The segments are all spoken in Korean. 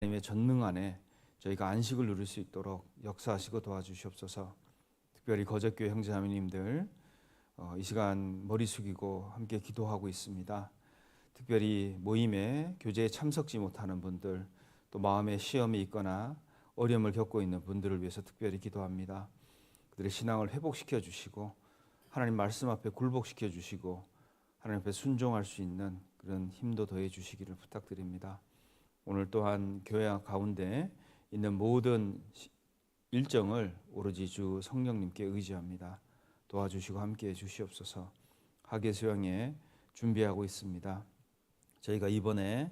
하나님의 전능 안에 저희가 안식을 누릴 수 있도록 역사하시고 도와주시옵소서. 특별히 거제교회 형제자매님들 이 시간 머리 숙이고 함께 기도하고 있습니다. 특별히 모임에 교제에 참석지 못하는 분들, 또 마음에 시험이 있거나 어려움을 겪고 있는 분들을 위해서 특별히 기도합니다. 그들의 신앙을 회복시켜 주시고 하나님 말씀 앞에 굴복시켜 주시고 하나님 앞에 순종할 수 있는 그런 힘도 더해 주시기를 부탁드립니다. 오늘 또한 교회 가운데 있는 모든 일정을 오로지 주 성령님께 의지합니다. 도와주시고 함께해 주시옵소서. 학예 수양회 준비하고 있습니다. 저희가 이번에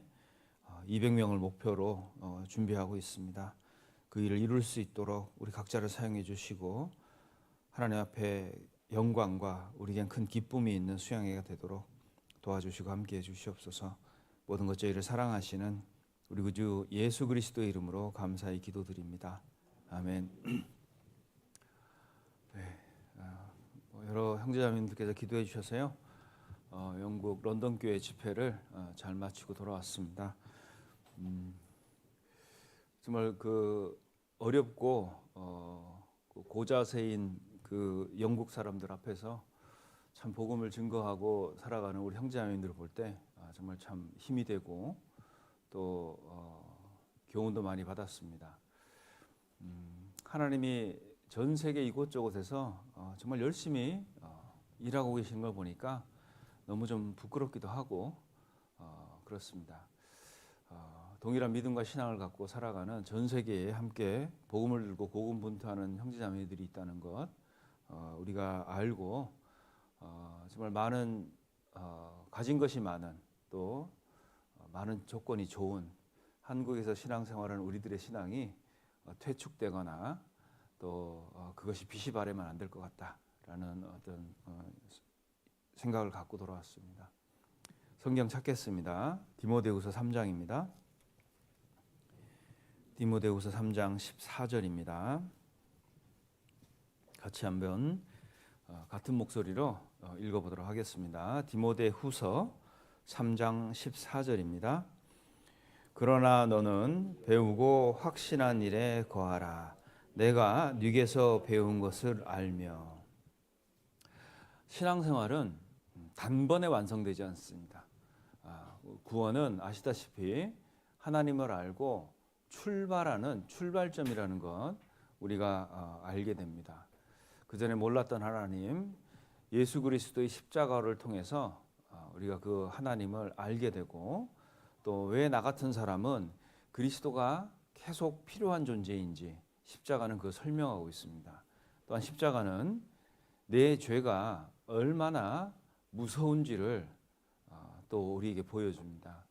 200명을 목표로 준비하고 있습니다. 그 일을 이룰 수 있도록 우리 각자를 사용해 주시고 하나님 앞에 영광과 우리에겐 큰 기쁨이 있는 수양회가 되도록 도와주시고 함께해 주시옵소서. 모든 것 저희를 사랑하시는 우리 구주 예수 그리스도의 이름으로 감사히 기도드립니다. 아멘. 네, 여러 형제자매님들께서 기도해 주셔서요. 영국 런던 교회 집회를 잘 마치고 돌아왔습니다. 정말 그 어렵고 고자세인 그 영국 사람들 앞에서 참 복음을 증거하고 살아가는 우리 형제자매님들을 볼 때 정말 참 힘이 되고 또 교훈도 많이 받았습니다. 하나님이 전 세계 이곳저곳에서 정말 열심히 일하고 계시는 걸 보니까 너무 좀 부끄럽기도 하고 그렇습니다. 동일한 믿음과 신앙을 갖고 살아가는 전 세계에 함께 복음을 들고 고군분투하는 형제자매들이 있다는 것 우리가 알고 정말 많은 가진 것이 많은 또 많은 조건이 좋은 한국에서 신앙생활하는 우리들의 신앙이 퇴축되거나 또 그것이 빛이 바래면 안 될 것 같다라는 어떤 생각을 갖고 돌아왔습니다. 성경 찾겠습니다. 디모데후서 3장입니다. 디모데후서 3장 14절입니다. 같이 한번 같은 목소리로 읽어보도록 하겠습니다. 디모데후서 3장 14절입니다. 그러나 너는 배우고 확신한 일에 거하라. 내가 네게서 배운 것을 알며. 신앙생활은 단번에 완성되지 않습니다. 구원은 아시다시피 하나님을 알고 출발하는 출발점이라는 것 우리가 알게 됩니다. 그 전에 몰랐던 하나님, 예수 그리스도의 십자가를 통해서 우리가 그 하나님을 알게 되고 또 왜 나 같은 사람은 그리스도가 계속 필요한 존재인지 십자가는 그걸 설명하고 있습니다. 또한 십자가는 내 죄가 얼마나 무서운지를 또 우리에게 보여줍니다.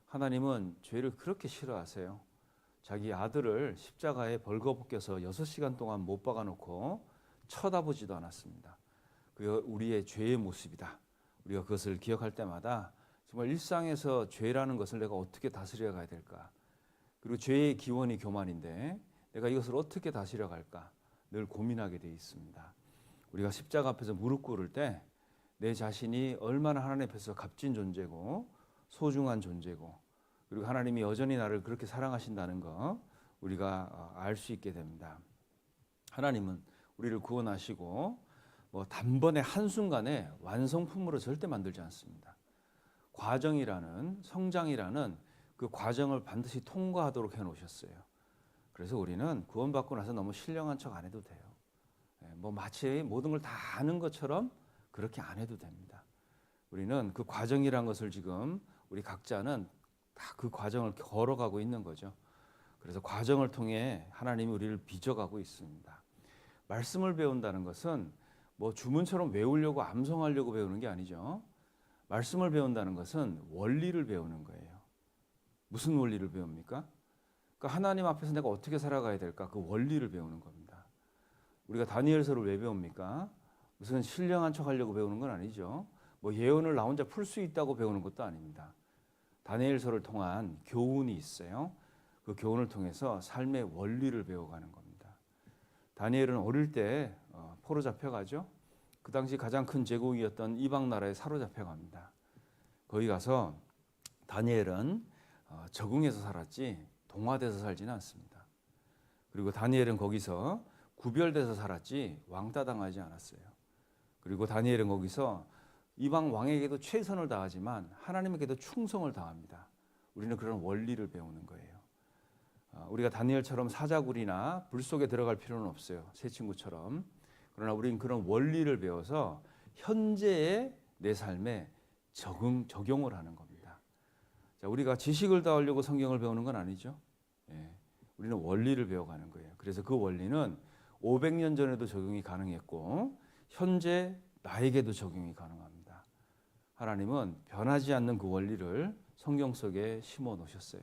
하나님은 죄를 그렇게 싫어하세요. 자기 아들을 십자가에 벌거벗겨서 6시간 동안 못 박아놓고 쳐다보지도 않았습니다. 그게 우리의 죄의 모습이다. 우리가 그것을 기억할 때마다 정말 일상에서 죄라는 것을 내가 어떻게 다스려 가야 될까? 그리고 죄의 기원이 교만인데 내가 이것을 어떻게 다스려 갈까? 늘 고민하게 되어 있습니다. 우리가 십자가 앞에서 무릎 꿇을 때 내 자신이 얼마나 하나님 앞에서 값진 존재고 소중한 존재고 그리고 하나님이 여전히 나를 그렇게 사랑하신다는 거 우리가 알 수 있게 됩니다. 하나님은 우리를 구원하시고 단번에 한순간에 완성품으로 절대 만들지 않습니다. 과정이라는 성장이라는 그 과정을 반드시 통과하도록 해놓으셨어요. 그래서 우리는 구원받고 나서 너무 신령한 척 안 해도 돼요. 마치 모든 걸 다 아는 것처럼 그렇게 안 해도 됩니다. 우리는 그 과정이라는 것을 지금 우리 각자는 다 그 과정을 걸어가고 있는 거죠. 그래서 과정을 통해 하나님이 우리를 빚어가고 있습니다. 말씀을 배운다는 것은 주문처럼 외우려고 암송하려고 배우는 게 아니죠. 말씀을 배운다는 것은 원리를 배우는 거예요. 무슨 원리를 배웁니까? 그러니까 하나님 앞에서 내가 어떻게 살아가야 될까? 그 원리를 배우는 겁니다. 우리가 다니엘서를 왜 배웁니까? 무슨 신령한 척 하려고 배우는 건 아니죠. 예언을 나 혼자 풀 수 있다고 배우는 것도 아닙니다. 다니엘서를 통한 교훈이 있어요. 그 교훈을 통해서 삶의 원리를 배워가는 겁니다. 다니엘은 어릴 때 포로 잡혀가죠. 그 당시 가장 큰 제국이었던 이방 나라에 사로잡혀갑니다. 거기 가서 다니엘은 적응해서 살았지 동화돼서 살지는 않습니다. 그리고 다니엘은 거기서 구별돼서 살았지 왕따 당하지 않았어요. 그리고 다니엘은 거기서 이방 왕에게도 최선을 다하지만 하나님에게도 충성을 다합니다. 우리는 그런 원리를 배우는 거예요. 우리가 다니엘처럼 사자굴이나 불 속에 들어갈 필요는 없어요. 새 친구처럼. 그러나 우리는 그런 원리를 배워서 현재의 내 삶에 적용을 하는 겁니다. 자, 우리가 지식을 다 하려고 성경을 배우는 건 아니죠. 예, 우리는 원리를 배워가는 거예요. 그래서 그 원리는 500년 전에도 적용이 가능했고 현재 나에게도 적용이 가능합니다. 하나님은 변하지 않는 그 원리를 성경 속에 심어 놓으셨어요.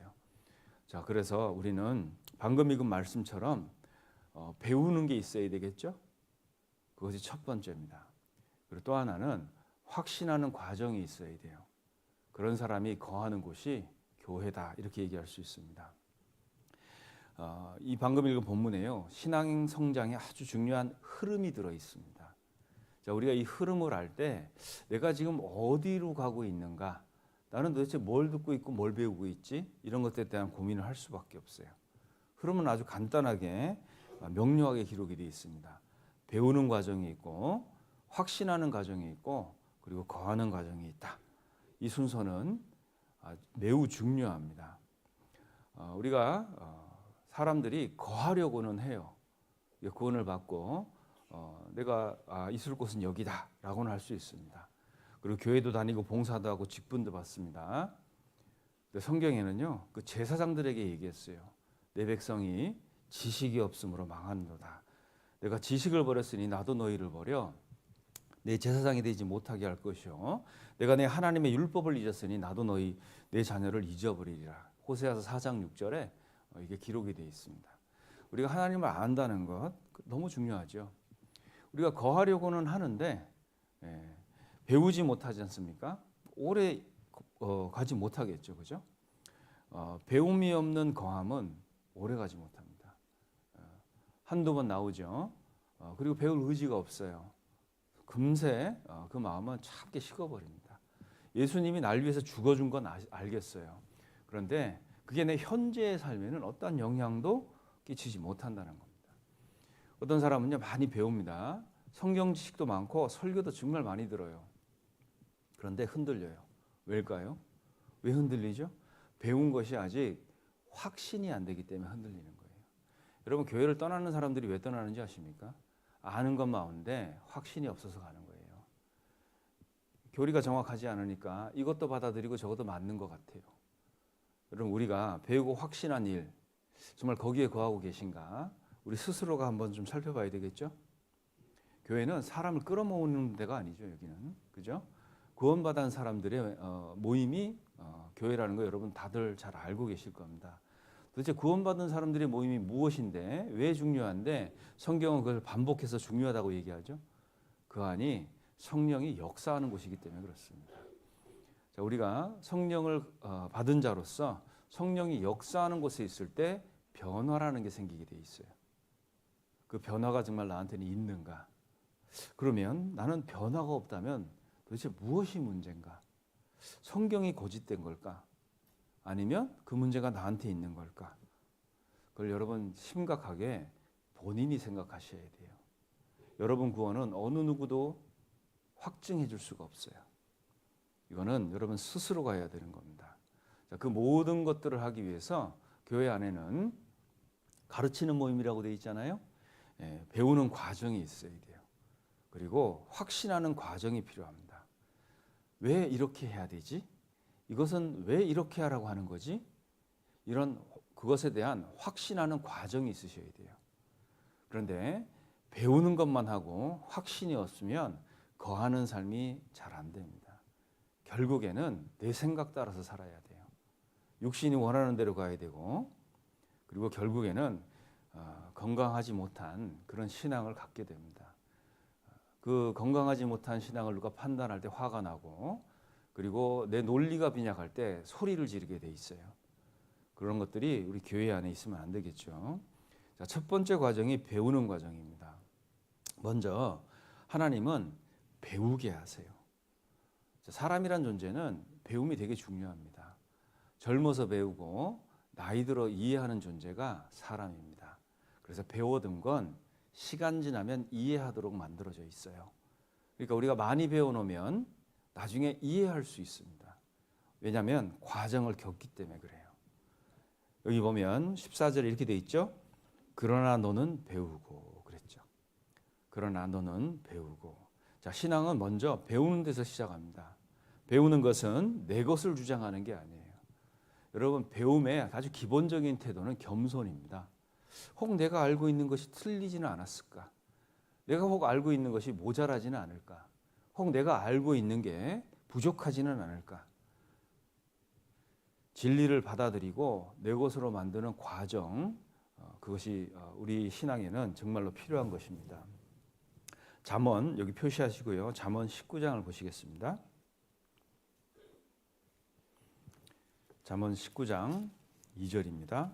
자, 그래서 우리는 방금 읽은 말씀처럼 배우는 게 있어야 되겠죠? 그것이 첫 번째입니다. 그리고 또 하나는 확신하는 과정이 있어야 돼요. 그런 사람이 거하는 곳이 교회다 이렇게 얘기할 수 있습니다. 이 방금 읽은 본문에요. 신앙 성장에 아주 중요한 흐름이 들어 있습니다. 자, 우리가 이 흐름을 알 때 내가 지금 어디로 가고 있는가? 나는 도대체 뭘 듣고 있고 뭘 배우고 있지? 이런 것들에 대한 고민을 할 수밖에 없어요. 흐름은 아주 간단하게 명료하게 기록이 되어 있습니다. 배우는 과정이 있고 확신하는 과정이 있고 그리고 거하는 과정이 있다. 이 순서는 매우 중요합니다. 우리가 사람들이 거하려고는 해요. 구원을 받고 내가 있을 곳은 여기다라고는 할 수 있습니다. 그리고 교회도 다니고 봉사도 하고 직분도 받습니다. 근데 성경에는요, 그 제사장들에게 얘기했어요. 내 백성이 지식이 없으므로 망하는도다. 내가 지식을 버렸으니 나도 너희를 버려 내 제사장이 되지 못하게 할 것이요. 내가 내 하나님의 율법을 잊었으니 나도 내 자녀를 잊어버리리라. 호세아서 4장 6절에 이게 기록이 되어 있습니다. 우리가 하나님을 안다는 것 너무 중요하죠. 우리가 거하려고는 하는데 배우지 못하지 않습니까? 오래 가지 못하겠죠, 그죠? 배움이 없는 거함은 오래 가지 못합니다. 한두 번 나오죠. 그리고 배울 의지가 없어요. 금세 그 마음은 차갑게 식어버립니다. 예수님이 날 위해서 죽어준 건 알겠어요. 그런데 그게 내 현재의 삶에는 어떤 영향도 끼치지 못한다는 겁니다. 어떤 사람은요 많이 배웁니다. 성경 지식도 많고 설교도 정말 많이 들어요. 그런데 흔들려요. 왜일까요? 왜 흔들리죠? 배운 것이 아직 확신이 안 되기 때문에 흔들리는 거예요. 여러분 교회를 떠나는 사람들이 왜 떠나는지 아십니까? 아는 건 많은데 확신이 없어서 가는 거예요. 교리가 정확하지 않으니까 이것도 받아들이고 저것도 맞는 것 같아요. 여러분 우리가 배우고 확신한 일 정말 거기에 거하고 계신가? 우리 스스로가 한번 좀 살펴봐야 되겠죠? 교회는 사람을 끌어모으는 데가 아니죠. 여기는 그죠? 구원받은 사람들의 모임이 교회라는 거 여러분 다들 잘 알고 계실 겁니다. 도대체 구원받은 사람들의 모임이 무엇인데 왜 중요한데 성경은 그걸 반복해서 중요하다고 얘기하죠. 그 안이 성령이 역사하는 곳이기 때문에 그렇습니다. 자, 우리가 성령을 받은 자로서 성령이 역사하는 곳에 있을 때 변화라는 게 생기게 돼 있어요. 그 변화가 정말 나한테는 있는가? 그러면 나는 변화가 없다면 도대체 무엇이 문제인가? 성경이 고집된 걸까? 아니면 그 문제가 나한테 있는 걸까? 그걸 여러분 심각하게 본인이 생각하셔야 돼요. 여러분 구원은 어느 누구도 확증해 줄 수가 없어요. 이거는 여러분 스스로가 해야 되는 겁니다. 자, 그 모든 것들을 하기 위해서 교회 안에는 가르치는 모임이라고 되어 있잖아요. 배우는 과정이 있어야 돼요. 그리고 확신하는 과정이 필요합니다. 왜 이렇게 해야 되지? 이것은 왜 이렇게 하라고 하는 거지? 이런 그것에 대한 확신하는 과정이 있으셔야 돼요. 그런데 배우는 것만 하고 확신이 없으면 거하는 삶이 잘 안 됩니다. 결국에는 내 생각 따라서 살아야 돼요. 육신이 원하는 대로 가야 되고 그리고 결국에는 건강하지 못한 그런 신앙을 갖게 됩니다. 그 건강하지 못한 신앙을 누가 판단할 때 화가 나고 그리고 내 논리가 빈약할 때 소리를 지르게 돼 있어요. 그런 것들이 우리 교회 안에 있으면 안 되겠죠. 자, 첫 번째 과정이 배우는 과정입니다. 먼저 하나님은 배우게 하세요. 사람이란 존재는 배움이 되게 중요합니다. 젊어서 배우고 나이 들어 이해하는 존재가 사람입니다. 그래서 배워둔 건 시간 지나면 이해하도록 만들어져 있어요. 그러니까 우리가 많이 배워놓으면 나중에 이해할 수 있습니다. 왜냐하면 과정을 겪기 때문에 그래요. 여기 보면 14절에 이렇게 돼 있죠. 그러나 너는 배우고 그랬죠. 그러나 너는 배우고. 자, 신앙은 먼저 배우는 데서 시작합니다. 배우는 것은 내 것을 주장하는 게 아니에요. 여러분, 배움의 아주 기본적인 태도는 겸손입니다. 혹 내가 알고 있는 것이 틀리지는 않았을까? 내가 혹 알고 있는 것이 모자라지는 않을까? 혹 내가 알고 있는 게 부족하지는 않을까? 진리를 받아들이고 내 것으로 만드는 과정, 그것이 우리 신앙에는 정말로 필요한 것입니다. 잠언 여기 표시하시고요. 잠언 19장을 보시겠습니다. 잠언 19장 2절입니다.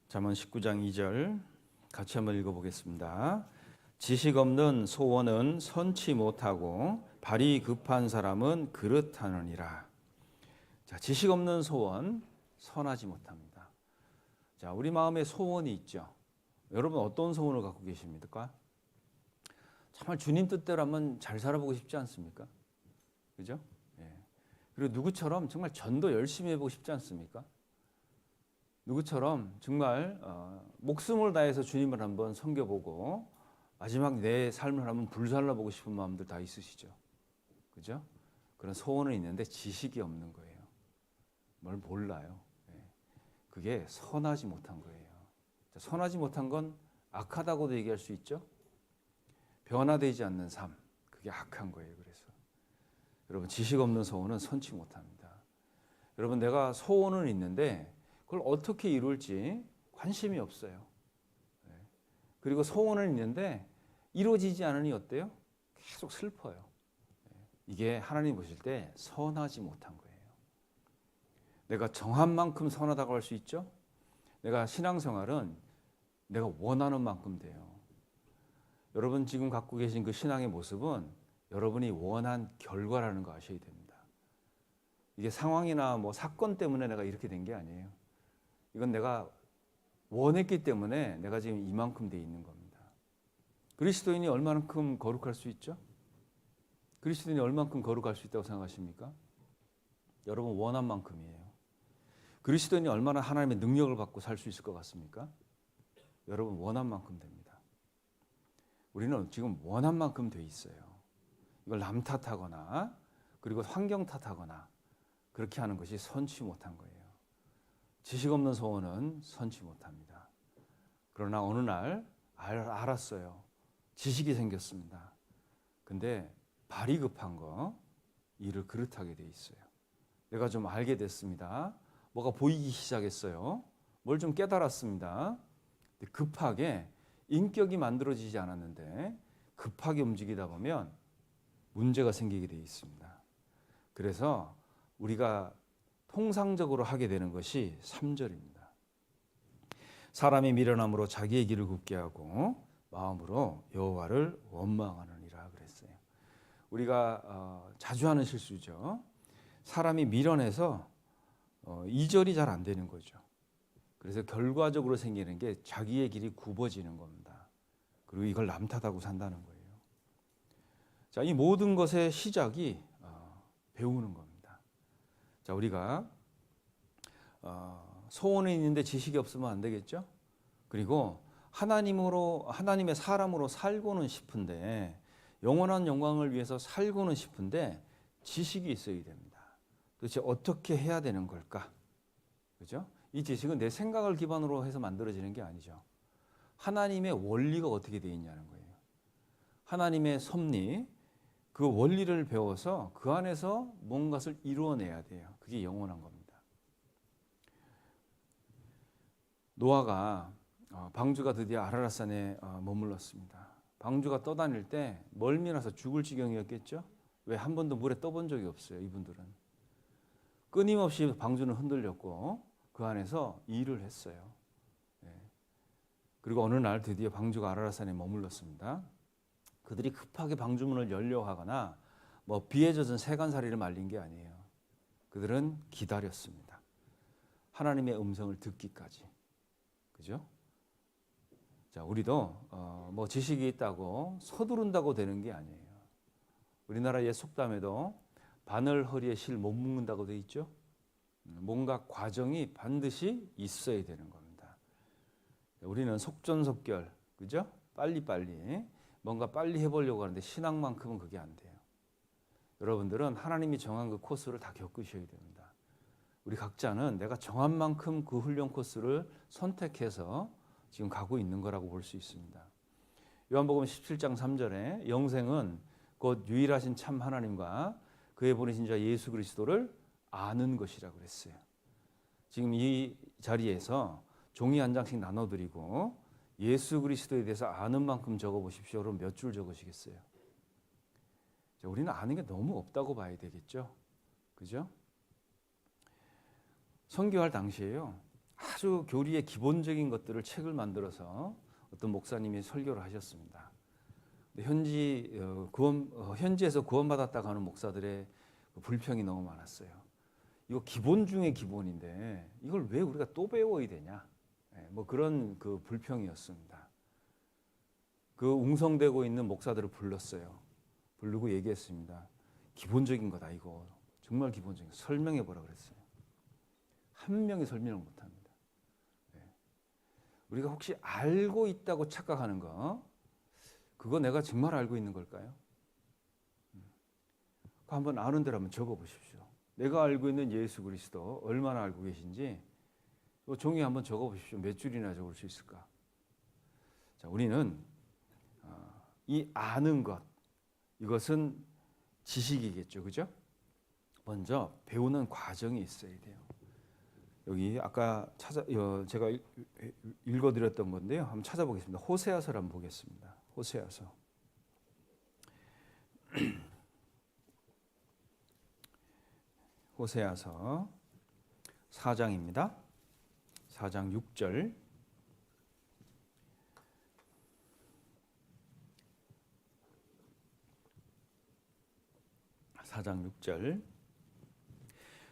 잠언 19장 2절 같이 한번 읽어보겠습니다. 지식 없는 소원은 선치 못하고 발이 급한 사람은 그릇하느니라. 자, 지식 없는 소원 선하지 못합니다. 자, 우리 마음에 소원이 있죠. 여러분 어떤 소원을 갖고 계십니까? 정말 주님 뜻대로 한번 잘 살아보고 싶지 않습니까? 그죠? 예. 그리고 누구처럼 정말 전도 열심히 해보고 싶지 않습니까? 누구처럼 정말 목숨을 다해서 주님을 한번 섬겨보고 마지막 내 삶을 한번 불살라보고 싶은 마음들 다 있으시죠? 그죠? 그런 소원은 있는데 지식이 없는 거예요. 뭘 몰라요. 예. 그게 선하지 못한 거예요. 자, 선하지 못한 건 악하다고도 얘기할 수 있죠? 변화되지 않는 삶, 그게 악한 거예요. 그래서 여러분, 지식 없는 소원은 선치 못합니다. 여러분, 내가 소원은 있는데 그걸 어떻게 이룰지 관심이 없어요. 그리고 소원은 있는데 이루어지지 않으니 어때요? 계속 슬퍼요. 이게 하나님 보실 때 선하지 못한 거예요. 내가 정한 만큼 선하다고 할 수 있죠? 내가 신앙생활은 내가 원하는 만큼 돼요. 여러분 지금 갖고 계신 그 신앙의 모습은 여러분이 원한 결과라는 거 아셔야 됩니다. 이게 상황이나 뭐 사건 때문에 내가 이렇게 된 게 아니에요. 이건 내가 원했기 때문에 내가 지금 이만큼 돼 있는 겁니다. 그리스도인이 얼마만큼 거룩할 수 있죠? 그리스도인이 얼마만큼 거룩할 수 있다고 생각하십니까? 여러분 원한 만큼이에요. 그리스도인이 얼마나 하나님의 능력을 받고 살 수 있을 것 같습니까? 여러분 원한 만큼 됩니다. 우리는 지금 원한 만큼 돼 있어요. 이걸 남 탓하거나 그리고 환경 탓하거나 그렇게 하는 것이 선치 못한 거예요. 지식 없는 소원은 선치 못합니다. 그러나 어느 날 알았어요. 지식이 생겼습니다. 근데 발이 급한 거 일을 그릇하게 돼 있어요. 내가 좀 알게 됐습니다. 뭐가 보이기 시작했어요. 뭘 좀 깨달았습니다. 급하게 인격이 만들어지지 않았는데 급하게 움직이다 보면 문제가 생기게 돼 있습니다. 그래서 우리가 통상적으로 하게 되는 것이 3절입니다. 사람이 미련함으로 자기의 길을 굽게 하고 마음으로 여호와를 원망하느니라 그랬어요. 우리가 자주 하는 실수죠. 사람이 미련해서 이절이 잘 안 되는 거죠. 그래서 결과적으로 생기는 게 자기의 길이 굽어지는 겁니다. 그리고 이걸 남 탓하고 산다는 거예요. 자, 이 모든 것의 시작이 배우는 겁니다. 자, 우리가 소원이 있는데 지식이 없으면 안 되겠죠? 그리고 하나님의 사람으로 살고는 싶은데 영원한 영광을 위해서 살고는 싶은데 지식이 있어야 됩니다. 도대체 어떻게 해야 되는 걸까? 그죠? 이 지식은 내 생각을 기반으로 해서 만들어지는 게 아니죠. 하나님의 원리가 어떻게 되어 있냐는 거예요. 하나님의 섭리, 그 원리를 배워서 그 안에서 뭔가를 이루어내야 돼요. 그게 영원한 겁니다. 노아가 방주가 드디어 아라랏산에 머물렀습니다. 방주가 떠다닐 때 멀미나서 죽을 지경이었겠죠? 왜 한 번도 물에 떠본 적이 없어요, 이분들은. 끊임없이 방주는 흔들렸고 그 안에서 일을 했어요. 그리고 어느 날 드디어 방주가 아라랏산에 머물렀습니다. 그들이 급하게 방주문을 열려 하거나 뭐 비에 젖은 세간살이를 말린 게 아니에요. 그들은 기다렸습니다. 하나님의 음성을 듣기까지. 그죠? 자, 우리도 뭐 지식이 있다고 서두른다고 되는 게 아니에요. 우리나라 옛 속담에도 바늘 허리에 실 못 묶는다고 돼 있죠. 뭔가 과정이 반드시 있어야 되는 겁니다. 우리는 속전속결, 그죠? 빨리빨리 뭔가 빨리 해보려고 하는데 신앙만큼은 그게 안 돼요. 여러분들은 하나님이 정한 그 코스를 다 겪으셔야 됩니다. 우리 각자는 내가 정한 만큼 그 훈련 코스를 선택해서 지금 가고 있는 거라고 볼 수 있습니다. 요한복음 17장 3절에 영생은 곧 유일하신 참 하나님과 그의 보내신 자 예수 그리스도를 아는 것이라고 그랬어요. 지금 이 자리에서 종이 한 장씩 나눠드리고 예수 그리스도에 대해서 아는 만큼 적어보십시오. 그럼 몇 줄 적으시겠어요? 우리는 아는 게 너무 없다고 봐야 되겠죠. 그죠? 선교할 당시에요. 아주 교리의 기본적인 것들을 책을 만들어서 어떤 목사님이 설교를 하셨습니다. 현지에서 구원받았다고 하는 목사들의 불평이 너무 많았어요. 이거 기본 중에 기본인데 이걸 왜 우리가 또 배워야 되냐? 뭐 그런 그 불평이었습니다. 그 웅성대고 있는 목사들을 불렀어요. 부르고 얘기했습니다. 기본적인 거다 이거. 정말 기본적인 거. 설명해 보라 그랬어요. 한 명이 설명을 못 합니다. 우리가 혹시 알고 있다고 착각하는 거, 그거 내가 정말 알고 있는 걸까요? 한번 아는 대로 한번 적어 보십시오. 내가 알고 있는 예수 그리스도 얼마나 알고 계신지 종이에 한번 적어 보십시오. 몇 줄이나 적을 수 있을까? 자, 우리는 이 아는 것, 이것은 지식이겠죠, 그죠? 먼저 배우는 과정이 있어야 돼요. 여기 아까 제가 읽어드렸던 건데요. 한번 찾아보겠습니다. 호세아서를 한번 보겠습니다. 호세아서. 호세아서 4장입니다. 4장 6절. 사장 6절.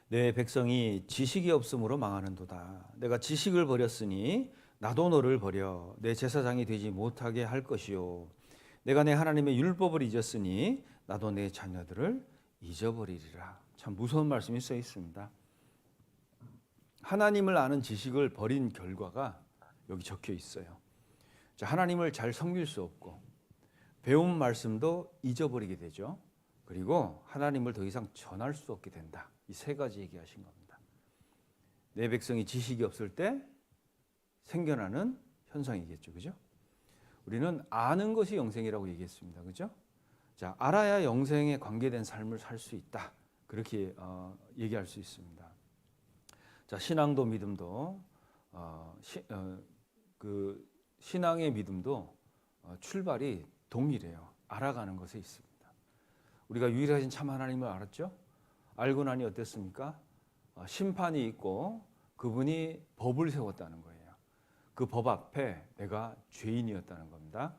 내 백성이 지식이 없으므로 망하는도다. 내가 지식을 버렸으니 나도 너를 버려 내 제사장이 되지 못하게 할 것이요. 내가 내 하나님의 율법을 잊었으니 나도 내 자녀들을 잊어버리리라. 참 무서운 말씀이 써 있습니다. 하나님을 아는 지식을 버린 결과가 여기 적혀 있어요. 자, 하나님을 잘 섬길 수 없고 배운 말씀도 잊어버리게 되죠. 그리고 하나님을 더 이상 전할 수 없게 된다. 이 세 가지 얘기하신 겁니다. 내 백성이 지식이 없을 때 생겨나는 현상이겠죠. 그죠? 우리는 아는 것이 영생이라고 얘기했습니다. 그죠? 자, 알아야 영생에 관계된 삶을 살 수 있다. 그렇게 얘기할 수 있습니다. 자, 신앙도 믿음도 그 신앙의 믿음도 출발이 동일해요. 알아가는 것에 있습니다. 우리가 유일하신 참 하나님을 알았죠? 알고 나니 어땠습니까? 심판이 있고 그분이 법을 세웠다는 거예요. 그 법 앞에 내가 죄인이었다는 겁니다.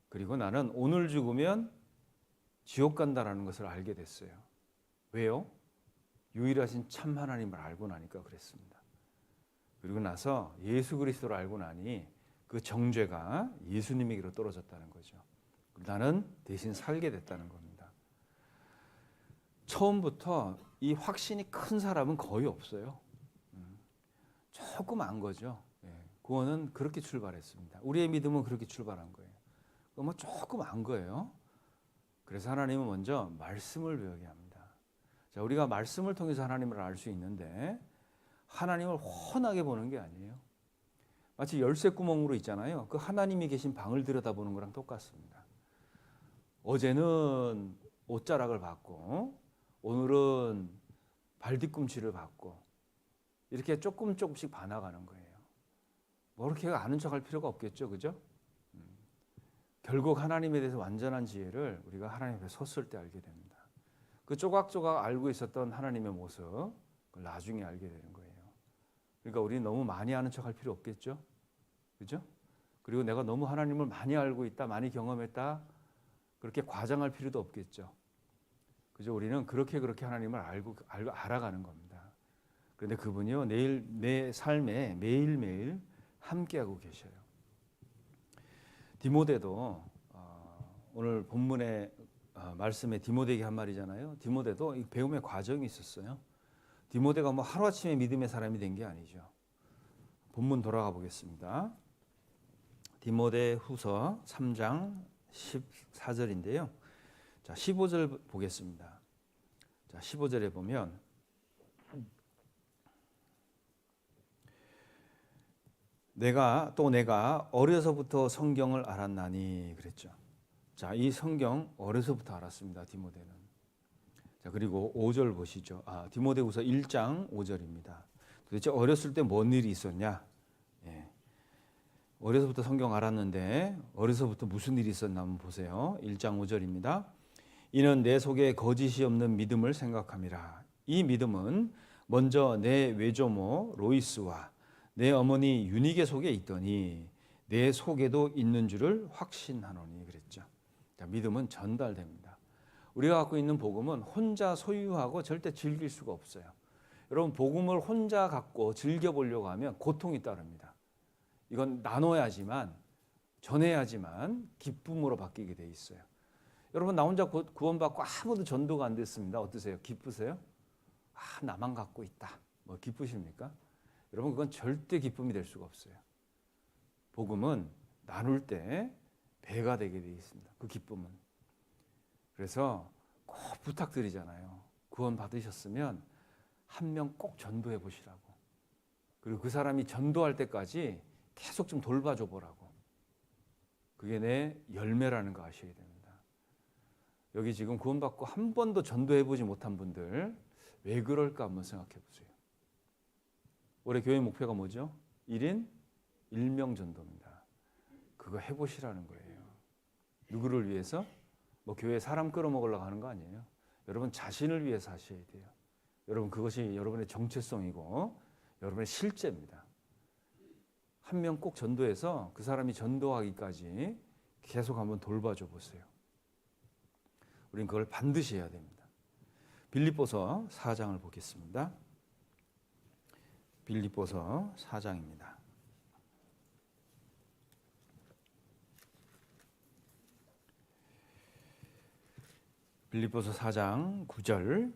그리고 나는 오늘 죽으면 지옥 간다라는 것을 알게 됐어요. 왜요? 유일하신 참 하나님을 알고 나니까 그랬습니다. 그리고 나서 예수 그리스도를 알고 나니 그 정죄가 예수님에게로 떨어졌다는 거죠. 나는 대신 살게 됐다는 겁니다. 처음부터 이 확신이 큰 사람은 거의 없어요. 조금 안 거죠. 구원은 그렇게 출발했습니다. 우리의 믿음은 그렇게 출발한 거예요. 뭐 조금 안 거예요. 그래서 하나님은 먼저 말씀을 배우게 합니다. 자, 우리가 말씀을 통해서 하나님을 알 수 있는데 하나님을 훤하게 보는 게 아니에요. 마치 열쇠 구멍으로 있잖아요. 그 하나님이 계신 방을 들여다보는 거랑 똑같습니다. 어제는 옷자락을 봤고 오늘은 발뒤꿈치를 봤고 이렇게 조금씩 봐나가는 거예요. 뭐 그렇게 아는 척할 필요가 없겠죠, 그죠? 결국 하나님에 대해서 완전한 지혜를 우리가 하나님 앞에 섰을 때 알게 됩니다. 그 조각조각 알고 있었던 하나님의 모습, 그걸 나중에 알게 되는 거예요. 그러니까 우리는 너무 많이 아는 척할 필요 없겠죠, 그죠? 그리고 내가 너무 하나님을 많이 알고 있다, 많이 경험했다, 그렇게 과장할 필요도 없겠죠. 그죠? 우리는 그렇게 하나님을 알고 알아가는 겁니다. 그런데 그분이요 내 삶에 매일매일 함께하고 계셔요. 디모데도 오늘 본문의 말씀에 디모데에게 한 말이잖아요. 디모데도 이 배움의 과정이 있었어요. 디모데가 뭐 하루아침에 믿음의 사람이 된 게 아니죠. 본문 돌아가 보겠습니다. 디모데 후서 3장 14절인데요. 자, 15절 보겠습니다. 자, 15절에 보면 내가 어려서부터 성경을 알았나니 그랬죠. 자, 이 성경 어려서부터 알았습니다. 디모데는. 자, 그리고 5절 보시죠. 디모데후서 1장 5절입니다. 도대체 어렸을 때 뭔 일이 있었냐? 예. 어려서부터 성경 알았는데 어려서부터 무슨 일이 있었나 한번 보세요. 1장 5절입니다. 이는 내 속에 거짓이 없는 믿음을 생각함이라. 이 믿음은 먼저 내 외조모 로이스와 내 어머니 유니게 속에 있더니 내 속에도 있는 줄을 확신하노니 그랬죠. 자, 믿음은 전달됩니다. 우리가 갖고 있는 복음은 혼자 소유하고 절대 즐길 수가 없어요. 여러분, 복음을 혼자 갖고 즐겨보려고 하면 고통이 따릅니다. 이건 나눠야지만, 전해야지만 기쁨으로 바뀌게 돼 있어요. 여러분, 나 혼자 구원받고 아무도 전도가 안 됐습니다. 어떠세요? 기쁘세요? 나만 갖고 있다. 뭐 기쁘십니까? 여러분, 그건 절대 기쁨이 될 수가 없어요. 복음은 나눌 때 배가 되게 돼 있습니다. 그 기쁨은. 그래서 꼭 부탁드리잖아요. 구원 받으셨으면 한 명 꼭 전도해 보시라고. 그리고 그 사람이 전도할 때까지 계속 좀 돌봐줘 보라고. 그게 내 열매라는 거 아셔야 됩니다. 여기 지금 구원받고 한 번도 전도해 보지 못한 분들 왜 그럴까 한번 생각해 보세요. 올해 교회 목표가 뭐죠? 1인 1명 전도입니다. 그거 해보시라는 거예요. 누구를 위해서? 뭐 교회 사람 끌어먹으려고 하는 거 아니에요. 여러분 자신을 위해서 하셔야 돼요. 여러분 그것이 여러분의 정체성이고 여러분의 실제입니다. 한 명 꼭 전도해서 그 사람이 전도하기까지 계속 한번 돌봐줘 보세요. 우린 그걸 반드시 해야 됩니다. 빌립보서 4장을 보겠습니다. 빌립보서 4장입니다. 빌립보서 4장 9절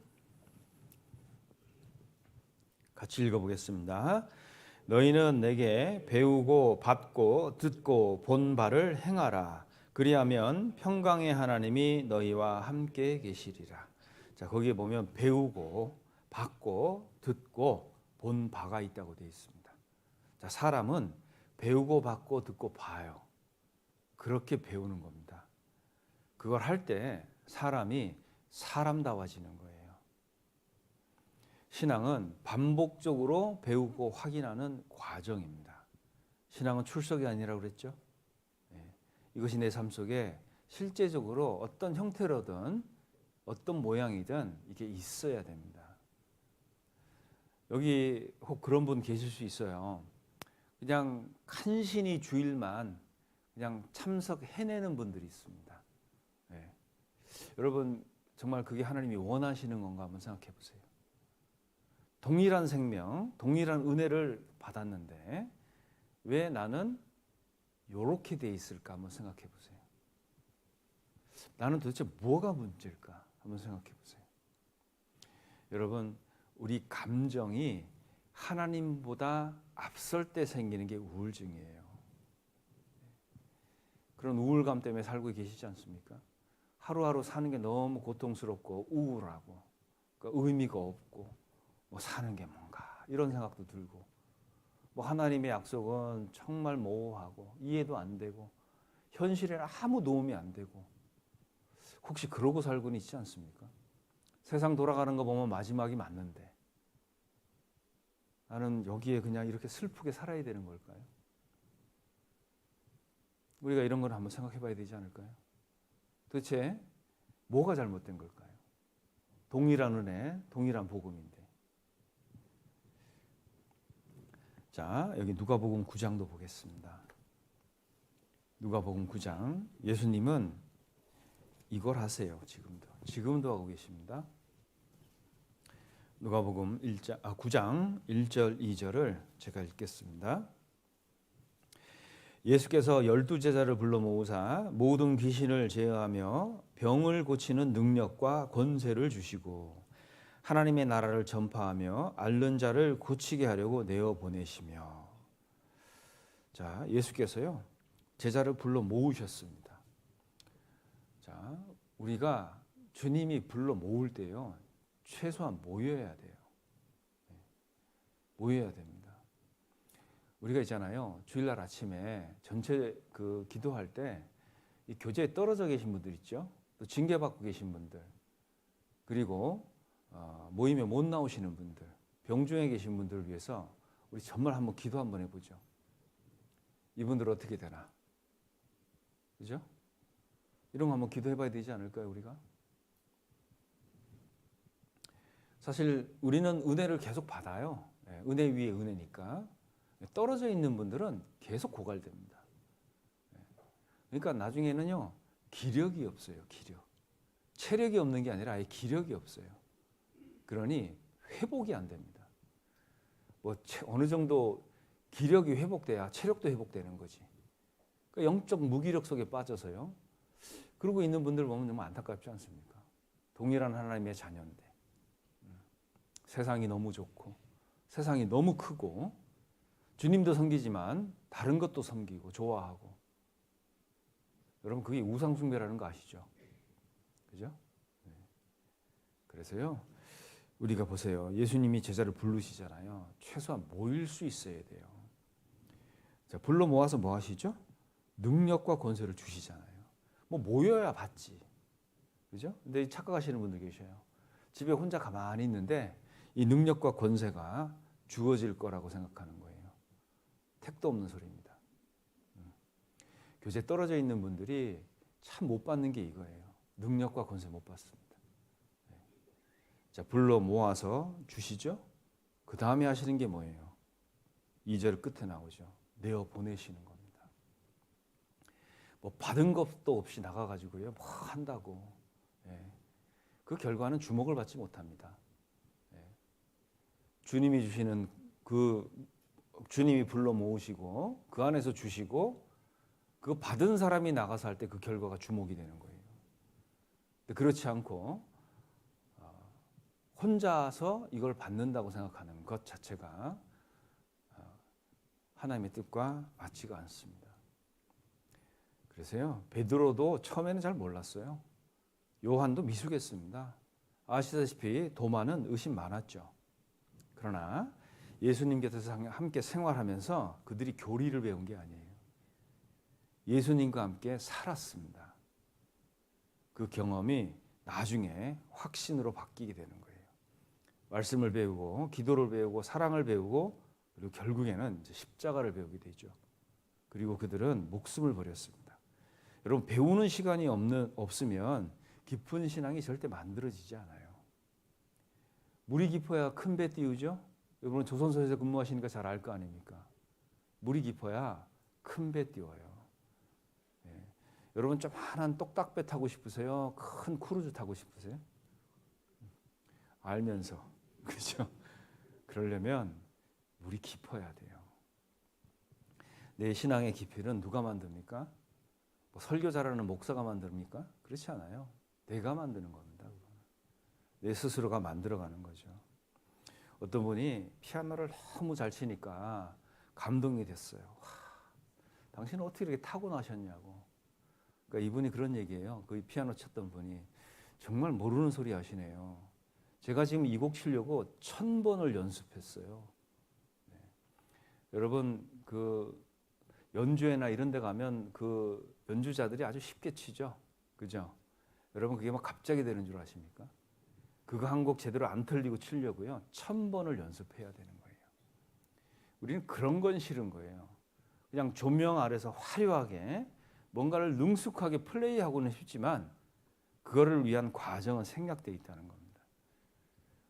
같이 읽어보겠습니다. 너희는 내게 배우고 받고 듣고 본 바를 행하라. 그리하면 평강의 하나님이 너희와 함께 계시리라. 자, 거기에 보면 배우고 받고 듣고 본 바가 있다고 되어 있습니다. 자, 사람은 배우고 받고 듣고 봐요. 그렇게 배우는 겁니다. 그걸 할 때 사람이 사람다워지는 거예요. 신앙은 반복적으로 배우고 확인하는 과정입니다. 신앙은 출석이 아니라고 그랬죠? 이것이 내 삶 속에 실제적으로 어떤 형태로든 어떤 모양이든 이게 있어야 됩니다. 여기 혹 그런 분 계실 수 있어요. 그냥 간신히 주일만 그냥 참석해내는 분들이 있습니다. 여러분 정말 그게 하나님이 원하시는 건가 한번 생각해 보세요. 동일한 생명, 동일한 은혜를 받았는데 왜 나는 이렇게 돼 있을까 한번 생각해 보세요. 나는 도대체 뭐가 문제일까 한번 생각해 보세요. 여러분 우리 감정이 하나님보다 앞설 때 생기는 게 우울증이에요. 그런 우울감 때문에 살고 계시지 않습니까? 하루하루 사는 게 너무 고통스럽고 우울하고 그러니까 의미가 없고 뭐 사는 게 뭔가 이런 생각도 들고 뭐 하나님의 약속은 정말 모호하고 이해도 안 되고 현실에 아무 도움이 안 되고 혹시 그러고 살고는 있지 않습니까? 세상 돌아가는 거 보면 마지막이 맞는데 나는 여기에 그냥 이렇게 슬프게 살아야 되는 걸까요? 우리가 이런 걸 한번 생각해 봐야 되지 않을까요? 도대체 뭐가 잘못된 걸까요? 동일한 은혜, 동일한 복음인데. 자, 여기 누가복음 9장도 보겠습니다. 누가복음 9장. 예수님은 이걸 하세요. 지금도 하고 계십니다. 누가복음 9장 1절 2절을 제가 읽겠습니다. 예수께서 12제자를 불러 모으사 모든 귀신을 제어하며 병을 고치는 능력과 권세를 주시고 하나님의 나라를 전파하며 앓는 자를 고치게 하려고 내어 보내시며. 자, 예수께서요 제자를 불러 모으셨습니다. 자, 우리가 주님이 불러 모을 때요 최소한 모여야 돼요. 모여야 됩니다. 우리가 있잖아요. 주일날 아침에 전체 기도할 때 이 교제에 떨어져 계신 분들 있죠. 또 징계받고 계신 분들, 그리고 모임에 못 나오시는 분들, 병중에 계신 분들을 위해서 우리 정말 한번 기도 한번 해보죠. 이분들 어떻게 되나, 그죠? 이런 거 한번 기도해봐야 되지 않을까요, 우리가? 사실 우리는 은혜를 계속 받아요. 은혜 위에 은혜니까. 떨어져 있는 분들은 계속 고갈됩니다. 그러니까 나중에는요 기력이 없어요. 체력이 없는 게 아니라 아예 기력이 없어요. 그러니 회복이 안 됩니다. 뭐 어느 정도 기력이 회복돼야 체력도 회복되는 거지. 그러니까 영적 무기력 속에 빠져서요 그러고 있는 분들 보면 너무 안타깝지 않습니까? 동일한 하나님의 자녀인데 세상이 너무 좋고 세상이 너무 크고 주님도 섬기지만 다른 것도 섬기고 좋아하고. 여러분 그게 우상숭배라는 거 아시죠? 그죠? 네. 그래서요 우리가 보세요. 예수님이 제자를 부르시잖아요. 최소한 모일 수 있어야 돼요. 자, 불러 모아서 뭐 하시죠? 능력과 권세를 주시잖아요. 뭐 모여야 받지. 그죠? 근데 착각하시는 분들 계셔요. 집에 혼자 가만히 있는데 이 능력과 권세가 주어질 거라고 생각하는 거예요. 택도 없는 소리입니다. 교제에 떨어져 있는 분들이 참 못 받는 게 이거예요. 능력과 권세 못 받습니다. 자, 불러 모아서 주시죠. 그 다음에 하시는 게 뭐예요? 2절 끝에 나오죠. 내어 보내시는 겁니다. 뭐 받은 것도 없이 나가가지고요 뭐 한다고. 그 결과는 주목을 받지 못합니다. 주님이 주시는 주님이 불러 모으시고 그 안에서 주시고 그거 받은 사람이 나가서 할 때 그 결과가 주목이 되는 거예요. 근데 그렇지 않고 혼자서 이걸 받는다고 생각하는 것 자체가 하나님의 뜻과 맞지가 않습니다. 그래서요 베드로도 처음에는 잘 몰랐어요. 요한도 미숙했습니다. 아시다시피 도마는 의심 많았죠. 그러나 예수님께서 함께 생활하면서 그들이 교리를 배운 게 아니에요. 예수님과 함께 살았습니다. 그 경험이 나중에 확신으로 바뀌게 되는 거예요. 말씀을 배우고 기도를 배우고 사랑을 배우고 그리고 결국에는 이제 십자가를 배우게 되죠. 그리고 그들은 목숨을 버렸습니다. 여러분 배우는 시간이 없으면 깊은 신앙이 절대 만들어지지 않아요. 물이 깊어야 큰 배 띄우죠. 여러분 조선소에서 근무하시니까 잘 알 거 아닙니까? 물이 깊어야 큰 배 띄워요. 여러분 좀 한한 똑딱배 타고 싶으세요? 큰 크루즈 타고 싶으세요? 알면서 그렇죠? 그러려면 물이 깊어야 돼요. 내 신앙의 깊이는 누가 만듭니까? 뭐 설교 잘하는 목사가 만듭니까? 그렇지 않아요. 내가 만드는 겁니다. 내 스스로가 만들어가는 거죠. 어떤 분이 피아노를 너무 잘 치니까 감동이 됐어요. 와, 당신은 어떻게 이렇게 타고나셨냐고. 그러니까 이분이 그런 얘기예요. 그 피아노 쳤던 분이 정말 모르는 소리 하시네요. 제가 지금 이 곡 치려고 1000번을 연습했어요. 네. 여러분 그 연주회나 이런 데 가면 그 연주자들이 아주 쉽게 치죠. 그죠? 여러분 그게 막 갑자기 되는 줄 아십니까? 그거 한 곡 제대로 안 틀리고 치려고요 1000번을 연습해야 되는 거예요. 우리는 그런 건 싫은 거예요. 그냥 조명 아래서 화려하게 뭔가를 능숙하게 플레이하고는 싶지만 그거를 위한 과정은 생략되어 있다는 겁니다.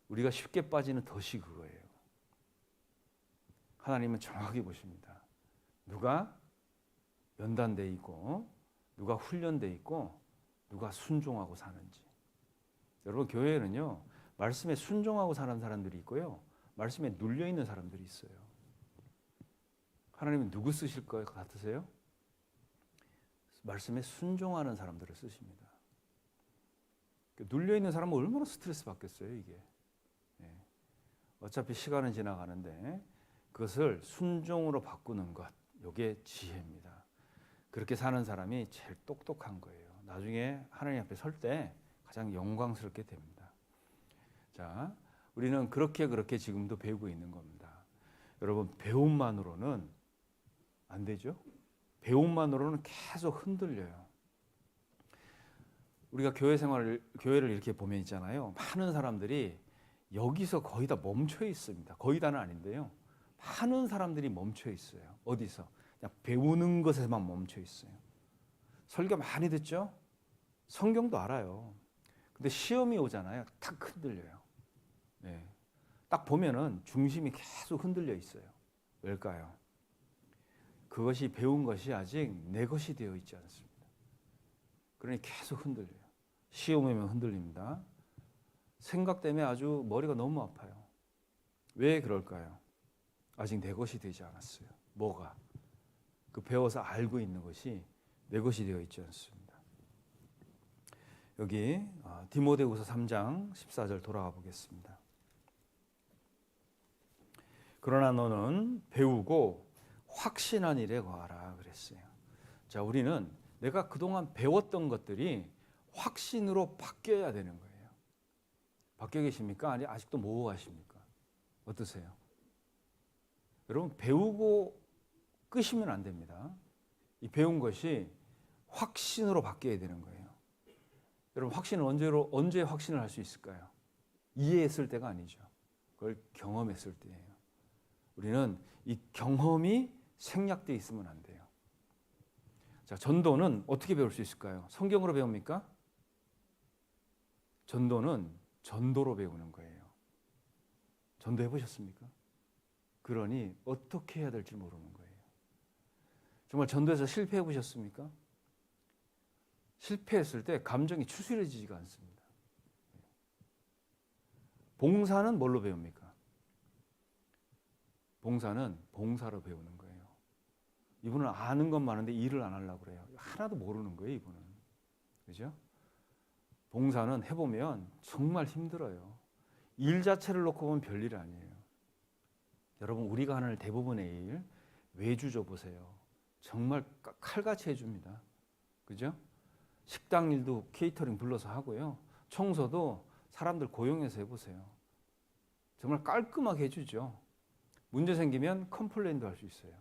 우리가 쉽게 빠지는 덫이 그거예요. 하나님은 정확히 보십니다. 누가 연단돼 있고 누가 훈련돼 있고 누가 순종하고 사는지. 여러분, 교회에는요, 말씀에 순종하고 사는 사람들이 있고요, 말씀에 눌려 있는 사람들이 있어요. 하나님은 누구 쓰실 것 같으세요? 말씀에 순종하는 사람들을 쓰십니다. 눌려 있는 사람은 얼마나 스트레스 받겠어요, 이게. 어차피 시간은 지나가는데 그것을 순종으로 바꾸는 것, 이게 지혜입니다. 그렇게 사는 사람이 제일 똑똑한 거예요. 나중에 하나님 앞에 설 때 가장 영광스럽게 됩니다. 자, 우리는 그렇게 지금도 배우고 있는 겁니다. 여러분, 배움만으로는 안 되죠? 배움만으로는 계속 흔들려요. 우리가 교회를 이렇게 보면 있잖아요. 많은 사람들이 여기서 거의 다 멈춰 있습니다. 거의 다는 아닌데요. 많은 사람들이 멈춰 있어요. 어디서? 그냥 배우는 것에만 멈춰 있어요. 설교 많이 듣죠? 성경도 알아요. 근데 시험이 오잖아요. 탁 흔들려요. 네. 딱 보면은 중심이 계속 흔들려 있어요. 왜일까요? 그것이 배운 것이 아직 내 것이 되어 있지 않습니다. 그러니 계속 흔들려요. 시험 오면 흔들립니다. 생각 때문에 아주 머리가 너무 아파요. 왜 그럴까요? 아직 내 것이 되지 않았어요. 뭐가? 그 배워서 알고 있는 것이 내 것이 되어 있지 않습니다. 여기 디모데후서 3장 14절 돌아가 보겠습니다. 그러나 너는 배우고 확신한 일에 거하라 그랬어요. 자, 우리는 내가 그동안 배웠던 것들이 확신으로 바뀌어야 되는 거예요. 바뀌어 계십니까? 아니, 아직도 모호하십니까? 어떠세요? 여러분, 배우고 끄시면 안 됩니다. 이 배운 것이 확신으로 바뀌어야 되는 거예요. 여러분, 확신은 언제 확신을 할 수 있을까요? 이해했을 때가 아니죠. 그걸 경험했을 때예요. 우리는 이 경험이 생략되어 있으면 안 돼요. 자, 전도는 어떻게 배울 수 있을까요? 성경으로 배웁니까? 전도는 전도로 배우는 거예요. 전도해 보셨습니까? 그러니 어떻게 해야 될지 모르는 거예요. 정말 전도에서 실패해 보셨습니까? 실패했을 때 감정이 추스려지지가 않습니다. 봉사는 뭘로 배웁니까? 봉사는 봉사로 배우는 거예요. 이분은 아는 건 많은데 일을 안 하려고 그래요. 하나도 모르는 거예요, 이분은. 그죠? 봉사는 해보면 정말 힘들어요. 일 자체를 놓고 보면 별일 아니에요. 여러분, 우리가 하는 대부분의 일, 외주 줘보세요. 정말 칼같이 해줍니다. 그죠? 식당 일도 케이터링 불러서 하고요. 청소도 사람들 고용해서 해보세요. 정말 깔끔하게 해주죠. 문제 생기면 컴플레인도 할 수 있어요.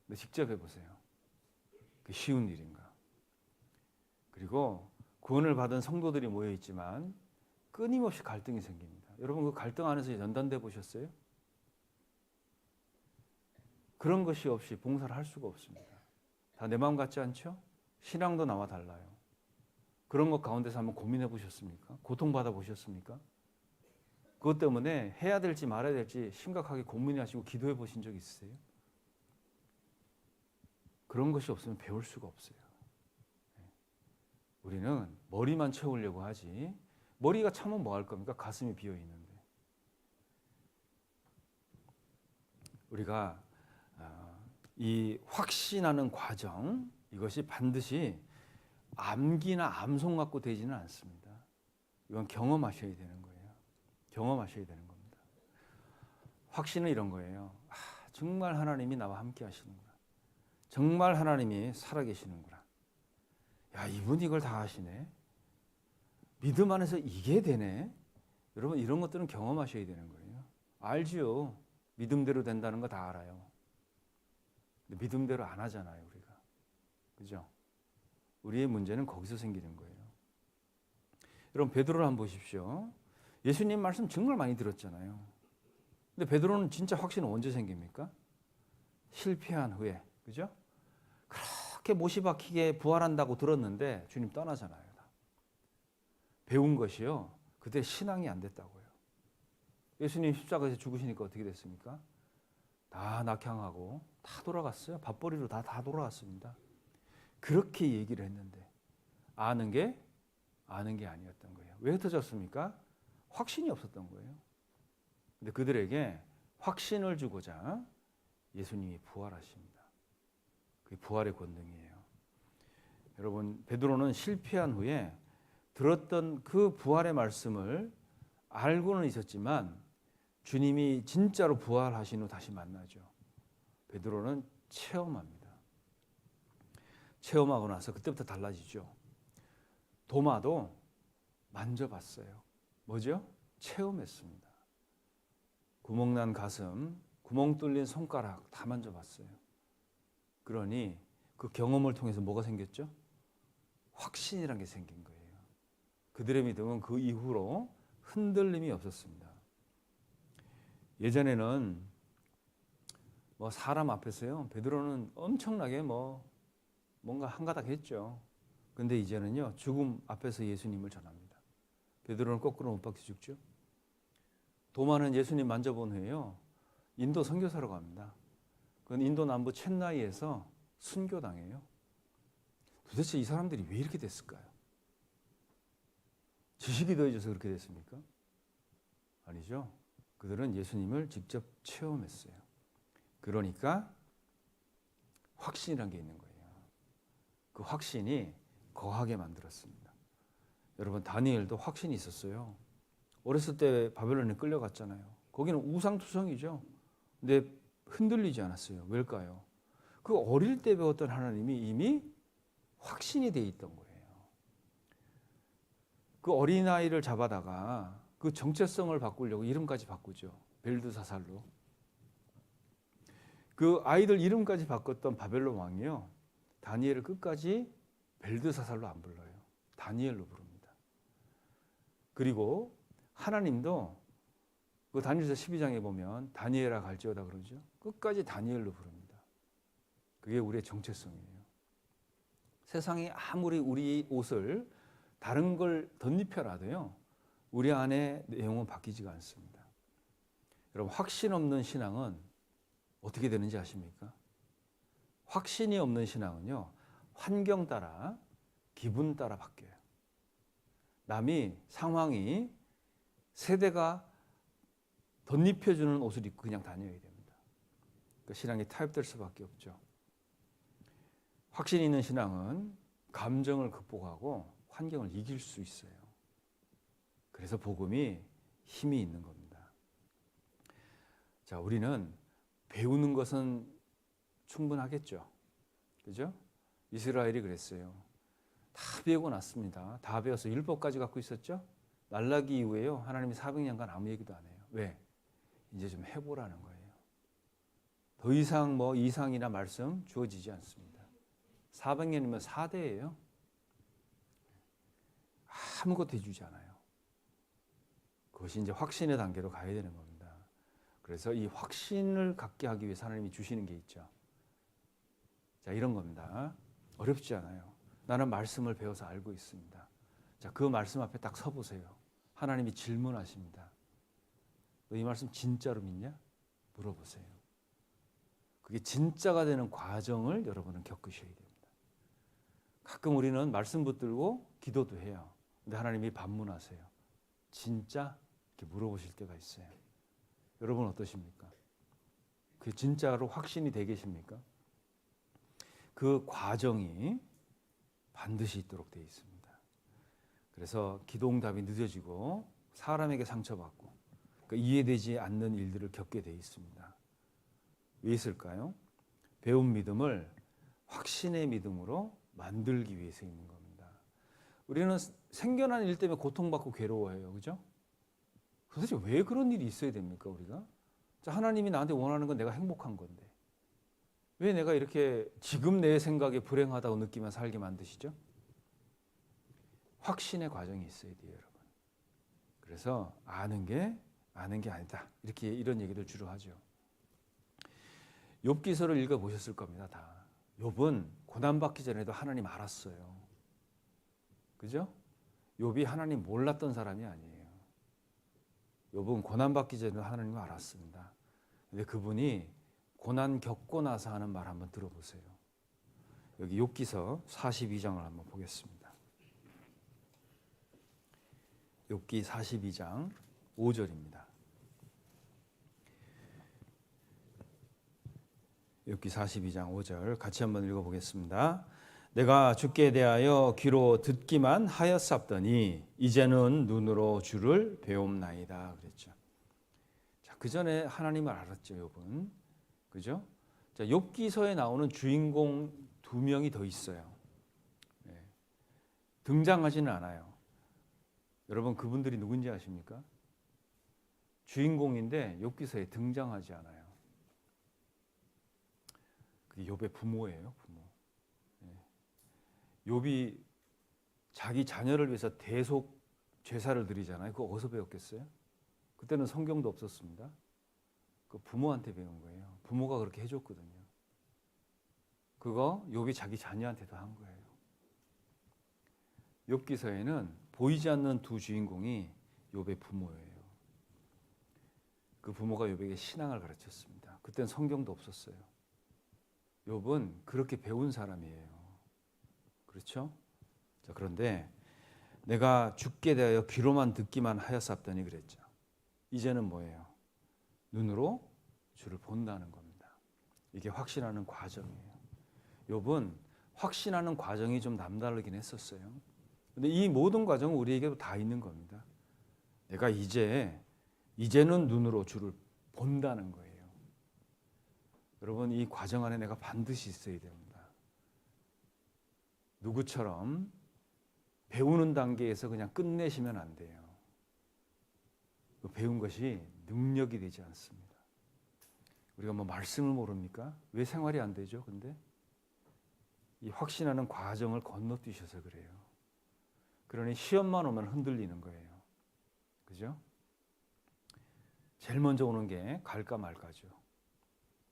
근데 직접 해보세요. 그게 쉬운 일인가? 그리고 구원을 받은 성도들이 모여있지만 끊임없이 갈등이 생깁니다. 여러분, 그 갈등 안에서 연단돼 보셨어요? 그런 것이 없이 봉사를 할 수가 없습니다. 다 내 마음 같지 않죠? 신앙도 나와 달라요. 그런 것 가운데서 한번 고민해 보셨습니까? 고통받아 보셨습니까? 그것 때문에 해야 될지 말아야 될지 심각하게 고민하시고 기도해 보신 적 있으세요? 그런 것이 없으면 배울 수가 없어요. 우리는 머리만 채우려고 하지, 머리가 차면 뭐 할 겁니까? 가슴이 비어 있는데. 우리가 이 확신하는 과정, 이것이 반드시 암기나 암송 갖고 되지는 않습니다. 이건 경험하셔야 되는 거예요. 경험하셔야 되는 겁니다. 확신은 이런 거예요. 정말 하나님이 나와 함께 하시는구나. 정말 하나님이 살아계시는구나. 야, 이분이 이걸 다 하시네. 믿음 안에서 이게 되네. 여러분, 이런 것들은 경험하셔야 되는 거예요. 알지요. 믿음대로 된다는 거 다 알아요. 근데 믿음대로 안 하잖아요, 우리가. 그죠? 우리의 문제는 거기서 생기는 거예요. 여러분, 베드로를 한번 보십시오. 예수님 말씀 정말 많이 들었잖아요. 근데 베드로는 진짜 확신은 언제 생깁니까? 실패한 후에. 그죠? 그렇게 못이 박히게 부활한다고 들었는데 주님 떠나잖아요. 배운 것이요, 그때 신앙이 안 됐다고요. 예수님 십자가에서 죽으시니까 어떻게 됐습니까? 다 낙향하고 다 돌아갔어요. 밥벌이로 다 돌아갔습니다. 그렇게 얘기를 했는데 아는 게 아니었던 거예요. 왜 흩어졌습니까? 확신이 없었던 거예요. 근데 그들에게 확신을 주고자 예수님이 부활하십니다. 그게 부활의 권능이에요. 여러분, 베드로는 실패한 후에 들었던 그 부활의 말씀을 알고는 있었지만 주님이 진짜로 부활하신 후 다시 만나죠. 베드로는 체험합니다. 체험하고 나서 그때부터 달라지죠. 도마도 만져봤어요. 뭐죠? 체험했습니다. 구멍난 가슴, 구멍 뚫린 손가락 다 만져봤어요. 그러니 그 경험을 통해서 뭐가 생겼죠? 확신이란 게 생긴 거예요. 그들의 믿음은 그 이후로 흔들림이 없었습니다. 예전에는 사람 앞에서요, 베드로는 엄청나게 뭔가 한가닥 했죠. 근데 이제는요, 죽음 앞에서 예수님을 전합니다. 베드로는 거꾸로 못 박혀 죽죠. 도마는 예수님 만져본 후에요, 인도 선교사로 갑니다. 그건 인도 남부 첸나이에서 순교당해요. 도대체 이 사람들이 왜 이렇게 됐을까요? 지식이 더해져서 그렇게 됐습니까? 아니죠. 그들은 예수님을 직접 체험했어요. 그러니까 확신이란 게 있는 거예요. 그 확신이 거하게 만들었습니다. 여러분, 다니엘도 확신이 있었어요. 어렸을 때 바벨론에 끌려갔잖아요. 거기는 우상투성이죠. 근데 흔들리지 않았어요. 왜일까요? 그 어릴 때 배웠던 하나님이 이미 확신이 돼 있던 거예요. 그 어린아이를 잡아다가 그 정체성을 바꾸려고 이름까지 바꾸죠. 벨드사살로. 그 아이들 이름까지 바꿨던 바벨론 왕이요, 다니엘을 끝까지 벨드사살로 안 불러요. 다니엘로 부릅니다. 그리고 하나님도 그 다니엘서 12장에 보면 다니엘아 갈지어다 그러죠. 끝까지 다니엘로 부릅니다. 그게 우리의 정체성이에요. 세상이 아무리 우리 옷을 다른 걸 덧입혀라도요, 우리 안에 내용은 바뀌지가 않습니다. 여러분, 확신 없는 신앙은 어떻게 되는지 아십니까? 확신이 없는 신앙은요, 환경 따라, 기분 따라 바뀌어요. 남이, 상황이, 세대가 덧입혀주는 옷을 입고 그냥 다녀야 됩니다. 그 신앙이 타협될 수밖에 없죠. 확신 있는 신앙은 감정을 극복하고 환경을 이길 수 있어요. 그래서 복음이 힘이 있는 겁니다. 자, 우리는 배우는 것은 충분하겠죠. 그죠? 이스라엘이 그랬어요. 다 배우고 났습니다. 다 배워서 율법까지 갖고 있었죠. 말라기 이후에요, 하나님이 400년간 아무 얘기도 안 해요. 왜? 이제 좀 해보라는 거예요. 더 이상 이상이나 말씀 주어지지 않습니다. 400년이면 4대예요. 아무것도 해주지 않아요. 그것이 이제 확신의 단계로 가야 되는 겁니다. 그래서 이 확신을 갖게 하기 위해서 하나님이 주시는 게 있죠. 자, 이런 겁니다. 어렵지 않아요. 나는 말씀을 배워서 알고 있습니다. 자, 그 말씀 앞에 딱 서보세요. 하나님이 질문하십니다. 너 이 말씀 진짜로 믿냐? 물어보세요. 그게 진짜가 되는 과정을 여러분은 겪으셔야 됩니다. 가끔 우리는 말씀 붙들고 기도도 해요. 근데 하나님이 반문하세요. 진짜? 이렇게 물어보실 때가 있어요. 여러분 어떠십니까? 그게 진짜로 확신이 되 계십니까? 그 과정이 반드시 있도록 되어 있습니다. 그래서 기도응답이 늦어지고 사람에게 상처받고 이해되지 않는 일들을 겪게 되어 있습니다. 왜 있을까요? 배운 믿음을 확신의 믿음으로 만들기 위해서 있는 겁니다. 우리는 생겨난 일 때문에 고통받고 괴로워해요. 그죠? 도대체 왜 그런 일이 있어야 됩니까, 우리가? 자, 하나님이 나한테 원하는 건 내가 행복한 건데. 왜 내가 이렇게 지금 내 생각에 불행하다고 느끼면 살게 만드시죠? 확신의 과정이 있어야 돼요, 여러분. 그래서 아는 게 아니다. 이런 얘기를 주로 하죠. 욥기서를 읽어 보셨을 겁니다, 다. 욥은 고난 받기 전에도 하나님 알았어요. 그죠? 욥이 하나님 몰랐던 사람이 아니에요. 욥은 고난 받기 전에도 하나님을 알았습니다. 근데 그분이 고난 겪고 나서 하는 말 한번 들어보세요. 여기 욥기서 42장을 한번 보겠습니다. 욥기 42장 5절입니다. 욥기 42장 5절 같이 한번 읽어보겠습니다. 내가 주께 대하여 귀로 듣기만 하였사옵더니 이제는 눈으로 주를 배움나이다 그랬죠. 자, 그 전에 하나님을 알았죠, 욥은. 그죠? 자, 욥기서에 나오는 주인공 두 명이 더 있어요. 네. 등장하지는 않아요. 여러분 그분들이 누군지 아십니까? 주인공인데 욥기서에 등장하지 않아요. 그게 욥의 부모예요, 부모. 욥이 자기 자녀를 위해서 대속 제사를 드리잖아요. 그거 어디서 배웠겠어요? 그때는 성경도 없었습니다. 그 부모한테 배운 거예요. 부모가 그렇게 해줬거든요. 그거 욥이 자기 자녀한테도 한 거예요. 욥기서에는 보이지 않는 두 주인공이 욥의 부모예요. 그 부모가 욥에게 신앙을 가르쳤습니다. 그때는 성경도 없었어요. 욥은 그렇게 배운 사람이에요. 그렇죠? 자, 그런데 내가 주께 대하여 귀로만 듣기만 하였사옵더니 그랬죠. 이제는 뭐예요? 눈으로 주를 본다는 겁니다. 이게 확신하는 과정이에요. 욥은 확신하는 과정이 좀 남다르긴 했었어요. 근데 이 모든 과정은 우리에게도 다 있는 겁니다. 내가 이제는 눈으로 주를 본다는 거예요. 여러분 이 과정 안에 내가 반드시 있어야 됩니다. 누구처럼 배우는 단계에서 그냥 끝내시면 안 돼요. 그 배운 것이 능력이 되지 않습니다. 우리가 뭐 말씀을 모릅니까? 왜 생활이 안 되죠? 근데 이 확신하는 과정을 건너뛰셔서 그래요. 그러니 시험만 오면 흔들리는 거예요. 그죠? 제일 먼저 오는 게 갈까 말까죠.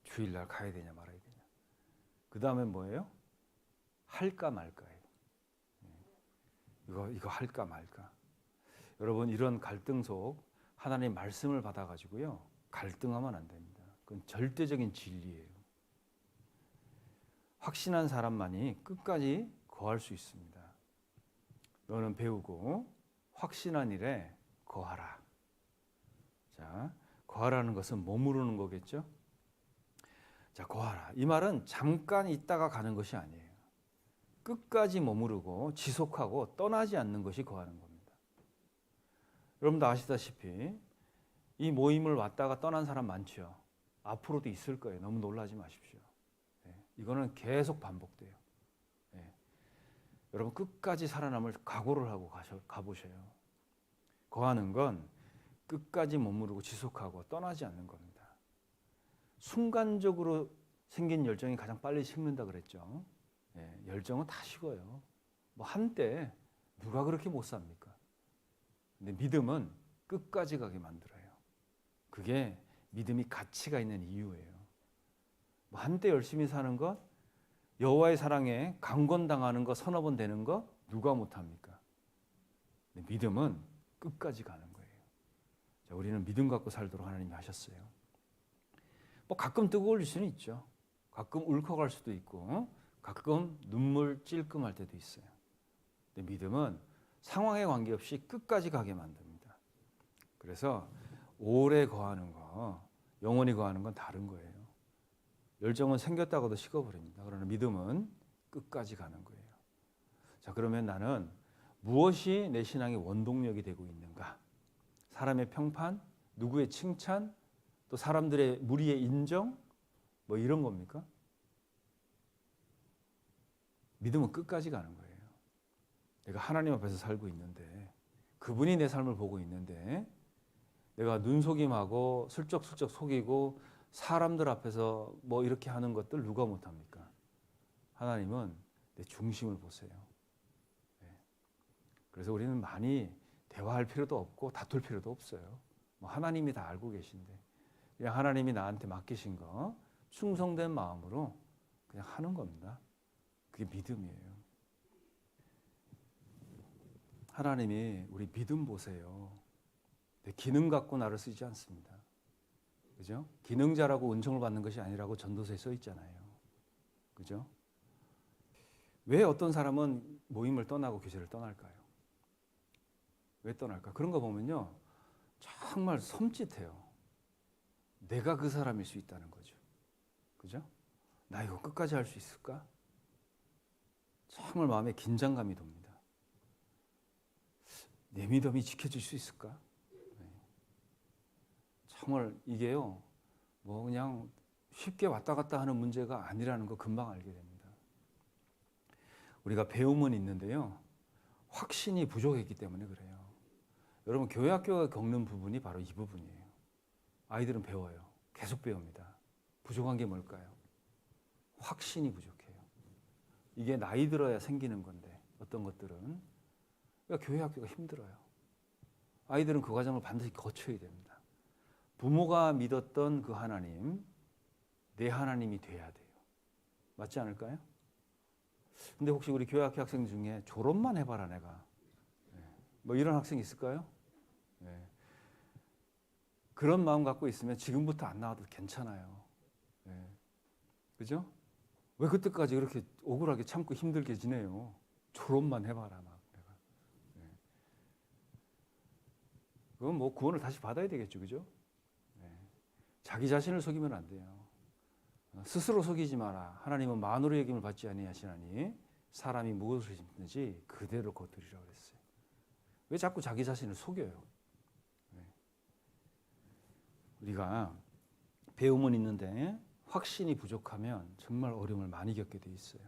주일날 가야 되냐 말아야 되냐. 그 다음에 뭐예요? 할까 말까예요. 이거 할까 말까. 여러분 이런 갈등 속 하나님의 말씀을 받아가지고요 갈등하면 안 됩니다. 그건 절대적인 진리예요. 확신한 사람만이 끝까지 거할 수 있습니다. 너는 배우고 확신한 일에 거하라. 자, 거하라는 것은 머무르는 거겠죠? 자, 거하라. 이 말은 잠깐 있다가 가는 것이 아니에요. 끝까지 머무르고 지속하고 떠나지 않는 것이 거하는 겁니다. 여러분도 아시다시피 이 모임을 왔다가 떠난 사람 많죠. 앞으로도 있을 거예요. 너무 놀라지 마십시오. 이거는 계속 반복돼요. 여러분 끝까지 살아남을 각오를 하고 가보셔요. 거하는 건 끝까지 머무르고 지속하고 떠나지 않는 겁니다. 순간적으로 생긴 열정이 가장 빨리 식는다 그랬죠. 열정은 다 식어요. 뭐 한때 누가 그렇게 못 삽니까? 근데 믿음은 끝까지 가게 만들어요. 그게 믿음이 가치가 있는 이유예요. 뭐 한때 열심히 사는 것, 여호와의 사랑에 강권당하는 거 서너 번 되는 거 누가 못합니까? 근데 믿음은 끝까지 가는 거예요. 자, 우리는 믿음 갖고 살도록 하나님이 하셨어요. 뭐 가끔 뜨거울 수는 있죠. 가끔 울컥할 수도 있고 가끔 눈물 찔끔할 때도 있어요. 근데 믿음은 상황에 관계없이 끝까지 가게 만듭니다. 그래서 오래 거하는 거, 영원히 거하는 건 다른 거예요. 열정은 생겼다고도 식어버립니다. 그러나 믿음은 끝까지 가는 거예요. 자, 그러면 나는 무엇이 내 신앙의 원동력이 되고 있는가? 사람의 평판, 누구의 칭찬, 또 사람들의 무리의 인정, 뭐 이런 겁니까? 믿음은 끝까지 가는 거예요. 내가 하나님 앞에서 살고 있는데 그분이 내 삶을 보고 있는데 내가 눈속임하고 슬쩍슬쩍 속이고 사람들 앞에서 뭐 이렇게 하는 것들 누가 못합니까? 하나님은 내 중심을 보세요. 그래서 우리는 많이 대화할 필요도 없고 다툴 필요도 없어요. 뭐 하나님이 다 알고 계신데 그냥 하나님이 나한테 맡기신 거 충성된 마음으로 그냥 하는 겁니다. 그게 믿음이에요. 하나님이 우리 믿음 보세요. 기능 갖고 나를 쓰지 않습니다. 그죠? 기능자라고 은총을 받는 것이 아니라고 전도서에 써 있잖아요. 그죠? 왜 어떤 사람은 모임을 떠나고 교제를 떠날까요? 왜 떠날까? 그런 거 보면요, 정말 섬찟해요. 내가 그 사람일 수 있다는 거죠. 그죠? 나 이거 끝까지 할 수 있을까? 정말 마음에 긴장감이 돕니다. 내 믿음이 지켜질 수 있을까? 네. 정말 이게요, 뭐 그냥 쉽게 왔다 갔다 하는 문제가 아니라는 거 금방 알게 됩니다. 우리가 배움은 있는데요, 확신이 부족했기 때문에 그래요. 여러분, 교회 학교가 겪는 부분이 바로 이 부분이에요. 아이들은 배워요. 계속 배웁니다. 부족한 게 뭘까요? 확신이 부족해요. 이게 나이 들어야 생기는 건데 어떤 것들은 그러니까 교회 학교가 힘들어요. 아이들은 그 과정을 반드시 거쳐야 됩니다. 부모가 믿었던 그 하나님, 내 하나님이 돼야 돼요. 맞지 않을까요? 근데 혹시 우리 교회 학교 학생 중에 졸업만 해봐라 내가, 뭐 이런 학생 있을까요? 네. 그런 마음 갖고 있으면 지금부터 안 나와도 괜찮아요. 네. 그죠? 왜 그때까지 그렇게 억울하게 참고 힘들게 지내요? 졸업만 해봐라 막 내가. 네. 그건 뭐 구원을 다시 받아야 되겠죠, 그죠? 네. 자기 자신을 속이면 안 돼요. 스스로 속이지 마라. 하나님은 만으로 여김을 받지 아니하시나니 사람이 무엇을 심든지 그대로 거두리라고 그랬어요. 왜 자꾸 자기 자신을 속여요? 네. 우리가 배움은 있는데 확신이 부족하면 정말 어려움을 많이 겪게 돼 있어요.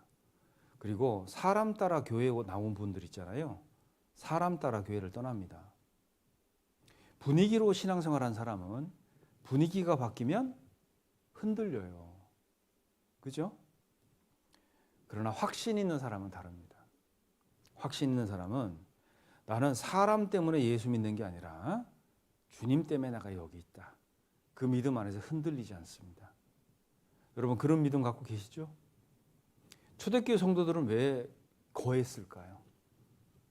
그리고 사람 따라 교회에 나온 분들 있잖아요. 사람 따라 교회를 떠납니다. 분위기로 신앙생활한 사람은 분위기가 바뀌면 흔들려요. 그죠? 그러나 확신 있는 사람은 다릅니다. 확신 있는 사람은 나는 사람 때문에 예수 믿는 게 아니라 주님 때문에 내가 여기 있다. 그 믿음 안에서 흔들리지 않습니다. 여러분, 그런 믿음 갖고 계시죠? 초대교회 성도들은 왜 거했을까요?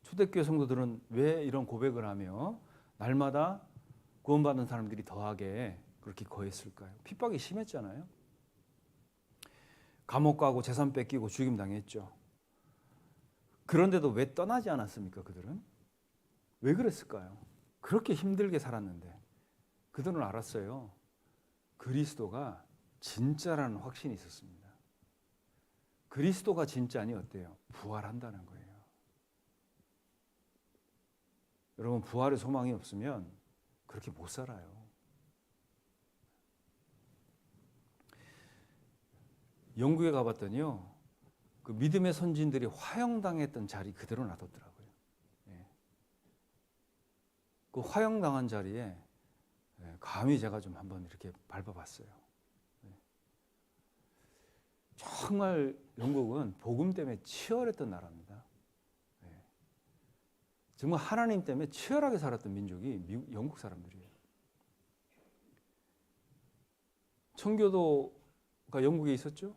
초대교회 성도들은 왜 이런 고백을 하며 날마다 구원받는 사람들이 더하게 그렇게 거했을까요? 핍박이 심했잖아요. 감옥 가고 재산 뺏기고 죽임 당했죠. 그런데도 왜 떠나지 않았습니까? 그들은 왜 그랬을까요? 그렇게 힘들게 살았는데 그들은 알았어요. 그리스도가 진짜라는 확신이 있었습니다. 그리스도가 진짜니 어때요? 부활한다는 거예요. 여러분, 부활의 소망이 없으면 그렇게 못 살아요. 영국에 가봤더니요, 그 믿음의 선진들이 화형당했던 자리 그대로 놔뒀더라고요. 예. 그 화형당한 자리에 감히 제가 좀 한번 이렇게 밟아봤어요. 정말 영국은 복음 때문에 치열했던 나라입니다. 정말 하나님 때문에 치열하게 살았던 민족이 영국 사람들이에요. 청교도가 영국에 있었죠.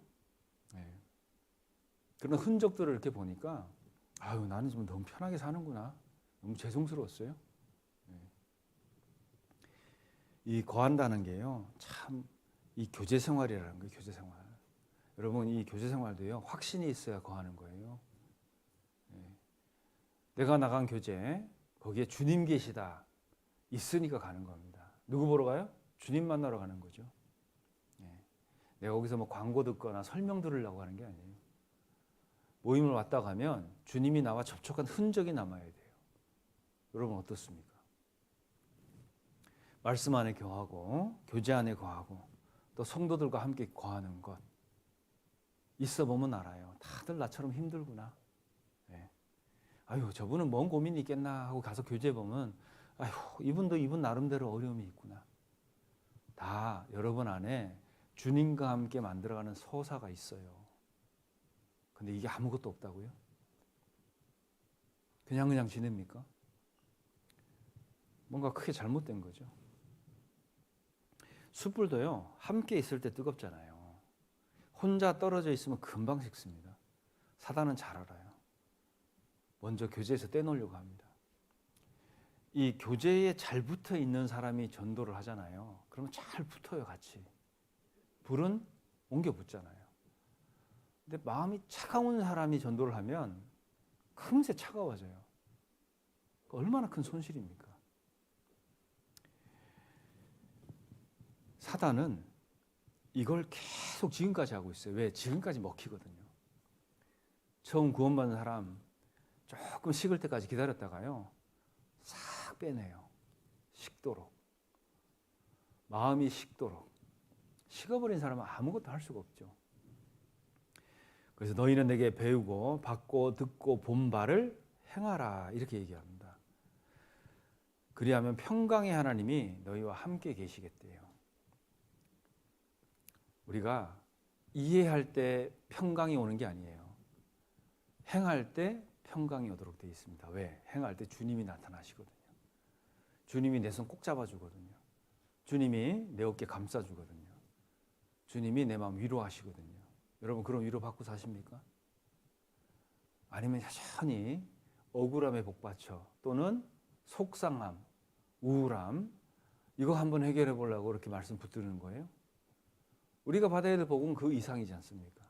그런 흔적들을 이렇게 보니까 아유, 나는 좀 너무 편하게 사는구나. 너무 죄송스러웠어요. 이 거한다는 게요, 참 이 교제 생활이라는 거예요. 교제 생활. 여러분, 이 교제 생활도요, 확신이 있어야 거하는 거예요. 내가 나간 교제, 거기에 주님 계시다 있으니까 가는 겁니다. 누구 보러 가요? 주님 만나러 가는 거죠. 내가 거기서 뭐 광고 듣거나 설명 들으려고 하는 게 아니에요. 모임을 왔다 가면 주님이 나와 접촉한 흔적이 남아야 돼요. 여러분 어떻습니까? 말씀 안에 거하고 교제 안에 거하고 또 성도들과 함께 거하는 것 있어 보면 알아요. 다들 나처럼 힘들구나. 아유, 저분은 뭔 고민이 있겠나 하고 가서 교제해 보면 아유, 이분도 이분 나름대로 어려움이 있구나. 다 여러분 안에 주님과 함께 만들어가는 서사가 있어요. 근데 이게 아무것도 없다고요? 그냥 지냅니까? 뭔가 크게 잘못된 거죠. 숯불도요, 함께 있을 때 뜨겁잖아요. 혼자 떨어져 있으면 금방 식습니다. 사단은 잘 알아요. 먼저 교제에서 떼놓으려고 합니다. 이 교제에 잘 붙어 있는 사람이 전도를 하잖아요. 그러면 잘 붙어요, 같이. 불은 옮겨 붙잖아요. 근데 마음이 차가운 사람이 전도를 하면 금세 차가워져요. 얼마나 큰 손실입니까? 사단은 이걸 계속 지금까지 하고 있어요. 왜? 지금까지 먹히거든요. 처음 구원받는 사람 조금 식을 때까지 기다렸다가요, 싹 빼내요. 식도록. 마음이 식도록. 식어버린 사람은 아무것도 할 수가 없죠. 그래서 너희는 내게 배우고 받고 듣고 본 바를 행하라, 이렇게 얘기합니다. 그리하면 평강의 하나님이 너희와 함께 계시겠대요. 우리가 이해할 때 평강이 오는 게 아니에요. 행할 때 평강이 오도록 되어 있습니다. 왜? 행할 때 주님이 나타나시거든요. 주님이 내 손 꼭 잡아주거든요. 주님이 내 어깨 감싸주거든요. 주님이 내 마음 위로하시거든요. 여러분, 그런 위로 받고 사십니까? 아니면 여전히 억울함에 복받쳐, 또는 속상함, 우울함, 이거 한번 해결해 보려고 이렇게 말씀 붙드는 거예요? 우리가 받아야 될 복은 그 이상이지 않습니까?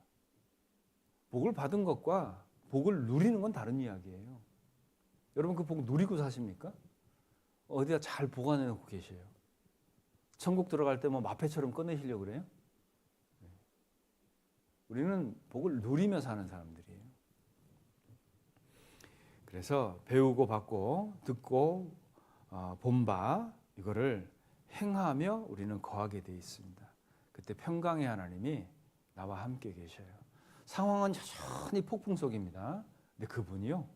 복을 받은 것과 복을 누리는 건 다른 이야기예요. 여러분, 그 복 누리고 사십니까? 어디다 잘 보관해 놓고 계세요? 천국 들어갈 때 뭐 마패처럼 꺼내시려고 그래요? 우리는 복을 누리며 사는 사람들이에요. 그래서 배우고 받고 듣고 본바, 이거를 행하며 우리는 거하게 되어 있습니다. 그때 평강의 하나님이 나와 함께 계셔요. 상황은 여전히 폭풍 속입니다. 근데 그분이요,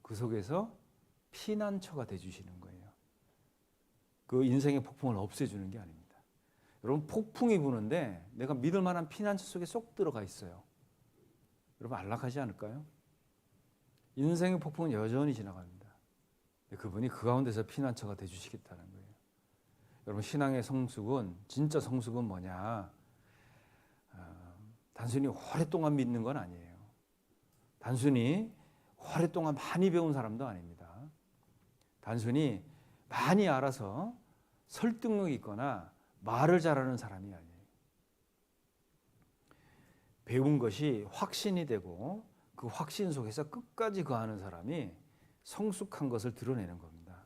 그 속에서 피난처가 되주시는 거예요. 그 인생의 폭풍을 없애주는 게 아닙니다. 여러분, 폭풍이 부는데 내가 믿을 만한 피난처 속에 쏙 들어가 있어요. 여러분, 안락하지 않을까요? 인생의 폭풍은 여전히 지나갑니다. 그분이 그 가운데서 피난처가 되주시겠다는 거예요. 여러분, 신앙의 성숙은, 진짜 성숙은 뭐냐? 단순히 오랫동안 믿는 건 아니에요. 단순히 오랫동안 많이 배운 사람도 아닙니다. 단순히 많이 알아서 설득력 있거나 말을 잘하는 사람이 아니에요. 배운 것이 확신이 되고 그 확신 속에서 끝까지 거하는 사람이 성숙한 것을 드러내는 겁니다.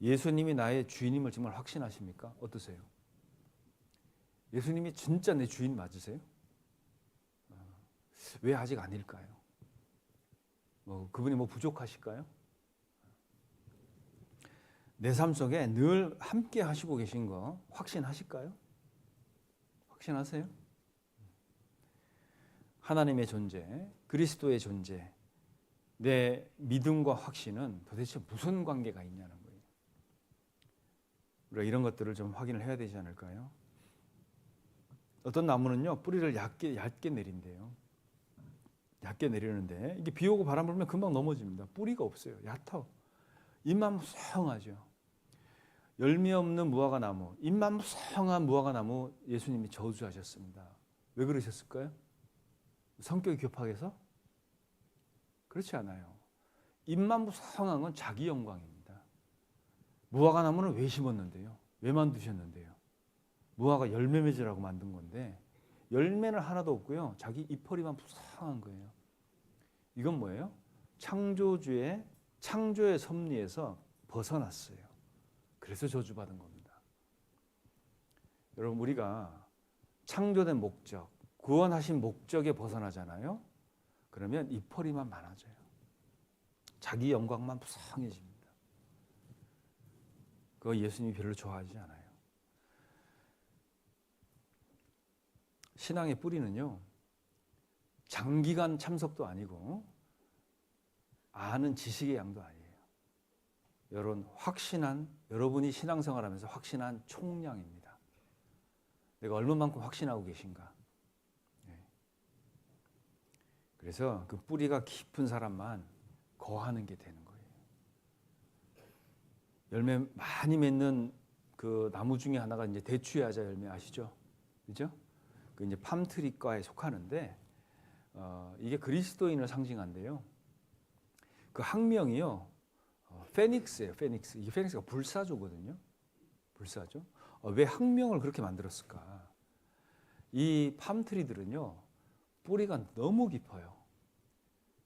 예수님이 나의 주인임을 정말 확신하십니까? 어떠세요? 예수님이 진짜 내 주인 맞으세요? 왜 아직 아닐까요? 그분이 부족하실까요? 내 삶 속에 늘 함께 하시고 계신 거 확신하실까요? 확신하세요? 하나님의 존재, 그리스도의 존재, 내 믿음과 확신은 도대체 무슨 관계가 있냐는 거예요. 우리가 이런 것들을 좀 확인을 해야 되지 않을까요? 어떤 나무는요, 뿌리를 얇게 내린대요. 얇게 내리는데 이게 비 오고 바람 불면 금방 넘어집니다. 뿌리가 없어요. 얕아. 잎만 무성하죠. 열매 없는 무화과 나무, 잎만 무성한 무화과 나무 예수님이 저주하셨습니다. 왜 그러셨을까요? 성격이 급하게서? 그렇지 않아요. 잎만 무성한 건 자기 영광입니다. 무화과 나무는 왜 심었는데요? 왜 만드셨는데요? 무화과 열매 맺으라고 만든 건데 열매는 하나도 없고요. 자기 잎허리만 무성한 거예요. 이건 뭐예요? 창조의 섭리에서 벗어났어요. 그래서 저주받은 겁니다. 여러분, 우리가 창조된 목적, 구원하신 목적에 벗어나잖아요. 그러면 잎허리만 많아져요. 자기 영광만 무성해집니다. 그거 예수님이 별로 좋아하지 않아요. 신앙의 뿌리는요, 장기간 참석도 아니고 아는 지식의 양도 아니에요. 여러분이 신앙생활하면서 확신한 총량입니다. 내가 얼마만큼 확신하고 계신가. 그래서 그 뿌리가 깊은 사람만 거하는 게 되는 거예요. 열매 많이 맺는 그 나무 중에 하나가 이제 대추야자 열매 아시죠? 그죠? 그 이제 팜트리과에 속하는데 이게 그리스도인을 상징한데요. 그 학명이요, 페닉스예요. 페닉스. 이게 페닉스가 불사조거든요. 불사조. 왜 학명을 그렇게 만들었을까? 이 팜트리들은요, 뿌리가 너무 깊어요.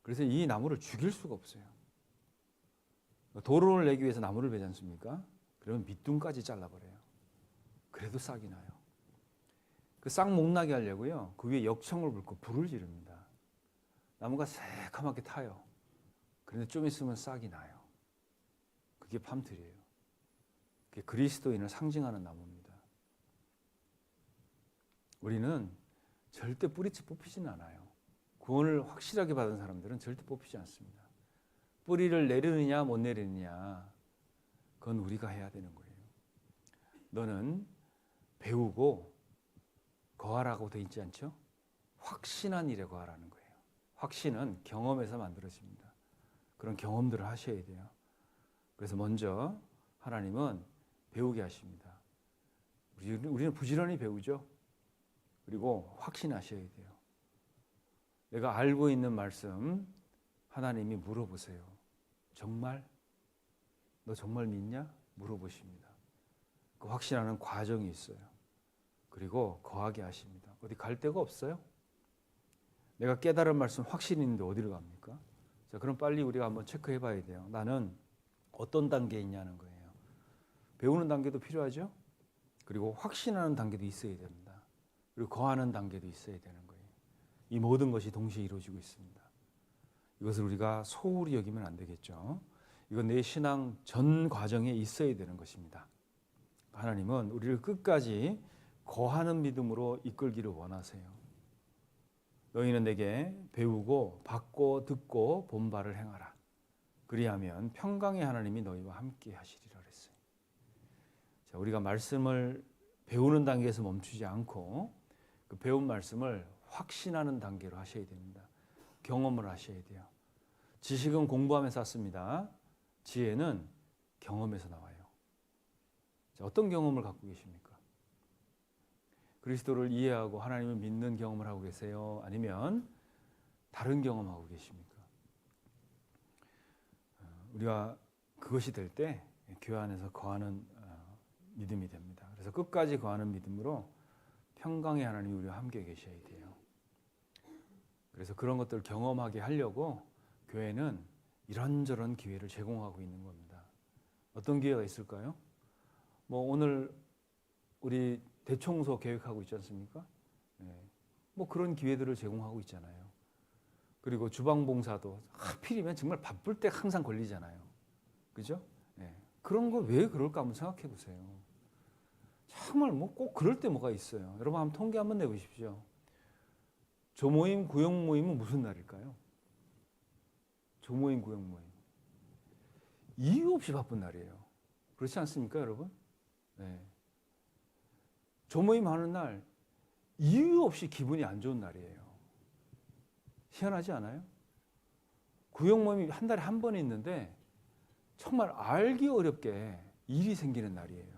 그래서 이 나무를 죽일 수가 없어요. 도로를 내기 위해서 나무를 베지 않습니까? 그러면 밑둥까지 잘라버려요. 그래도 싹이 나요. 그 싹 못 나게 하려고요. 그 위에 역청을 붓고 불을 지릅니다. 나무가 새카맣게 타요. 그런데 좀 있으면 싹이 나요. 그게 팜트리예요. 그게 그리스도인을 상징하는 나무입니다. 우리는 절대 뿌리째 뽑히지는 않아요. 구원을 확실하게 받은 사람들은 절대 뽑히지 않습니다. 뿌리를 내리느냐 못 내리느냐 그건 우리가 해야 되는 거예요. 너는 배우고 거하라고 돼 있지 않죠? 확신한 일에 거하라는 거예요. 확신은 경험에서 만들어집니다. 그런 경험들을 하셔야 돼요. 그래서 먼저 하나님은 배우게 하십니다. 우리는 부지런히 배우죠. 그리고 확신하셔야 돼요. 내가 알고 있는 말씀 하나님이 물어보세요. 정말? 너 정말 믿냐? 물어보십니다. 그 확신하는 과정이 있어요. 그리고 거하게 하십니다. 어디 갈 데가 없어요? 내가 깨달은 말씀 확신이 있는데 어디를 갑니까? 자, 그럼 빨리 우리가 한번 체크해 봐야 돼요. 나는 어떤 단계에 있냐는 거예요. 배우는 단계도 필요하죠? 그리고 확신하는 단계도 있어야 됩니다. 그리고 거하는 단계도 있어야 되는 거예요. 이 모든 것이 동시에 이루어지고 있습니다. 이것을 우리가 소홀히 여기면 안 되겠죠. 이건 내 신앙 전 과정에 있어야 되는 것입니다. 하나님은 우리를 끝까지 거하는 믿음으로 이끌기를 원하세요. 너희는 내게 배우고 받고 듣고 본 바를 행하라. 그리하면 평강의 하나님이 너희와 함께 하시리라 그랬어요. 자, 우리가 말씀을 배우는 단계에서 멈추지 않고 그 배운 말씀을 확신하는 단계로 하셔야 됩니다. 경험을 하셔야 돼요. 지식은 공부하면서 쌓습니다. 지혜는 경험에서 나와요. 자, 어떤 경험을 갖고 계십니까? 그리스도를 이해하고 하나님을 믿는 경험을 하고 계세요? 아니면 다른 경험하고 계십니까? 우리가 그것이 될 때 교회 안에서 거하는 믿음이 됩니다. 그래서 끝까지 거하는 믿음으로 평강의 하나님이 우리와 함께 계셔야 돼요. 그래서 그런 것들을 경험하게 하려고 교회는 이런저런 기회를 제공하고 있는 겁니다. 어떤 기회가 있을까요? 뭐 오늘 우리 대청소 계획하고 있지 않습니까? 네. 뭐 그런 기회들을 제공하고 있잖아요. 그리고 주방봉사도 하필이면 정말 바쁠 때 항상 걸리잖아요. 그죠? 네. 그런 거 왜 그럴까 한번 생각해 보세요. 정말 뭐 꼭 그럴 때 뭐가 있어요. 여러분 한번 통계 한번 내보십시오. 조모임, 구역모임은 무슨 날일까요? 조모임, 구역모임. 이유 없이 바쁜 날이에요. 그렇지 않습니까, 여러분? 네. 조모임 하는 날 이유 없이 기분이 안 좋은 날이에요. 희한하지 않아요? 구역모임이 한 달에 한 번 있는데 정말 알기 어렵게 일이 생기는 날이에요.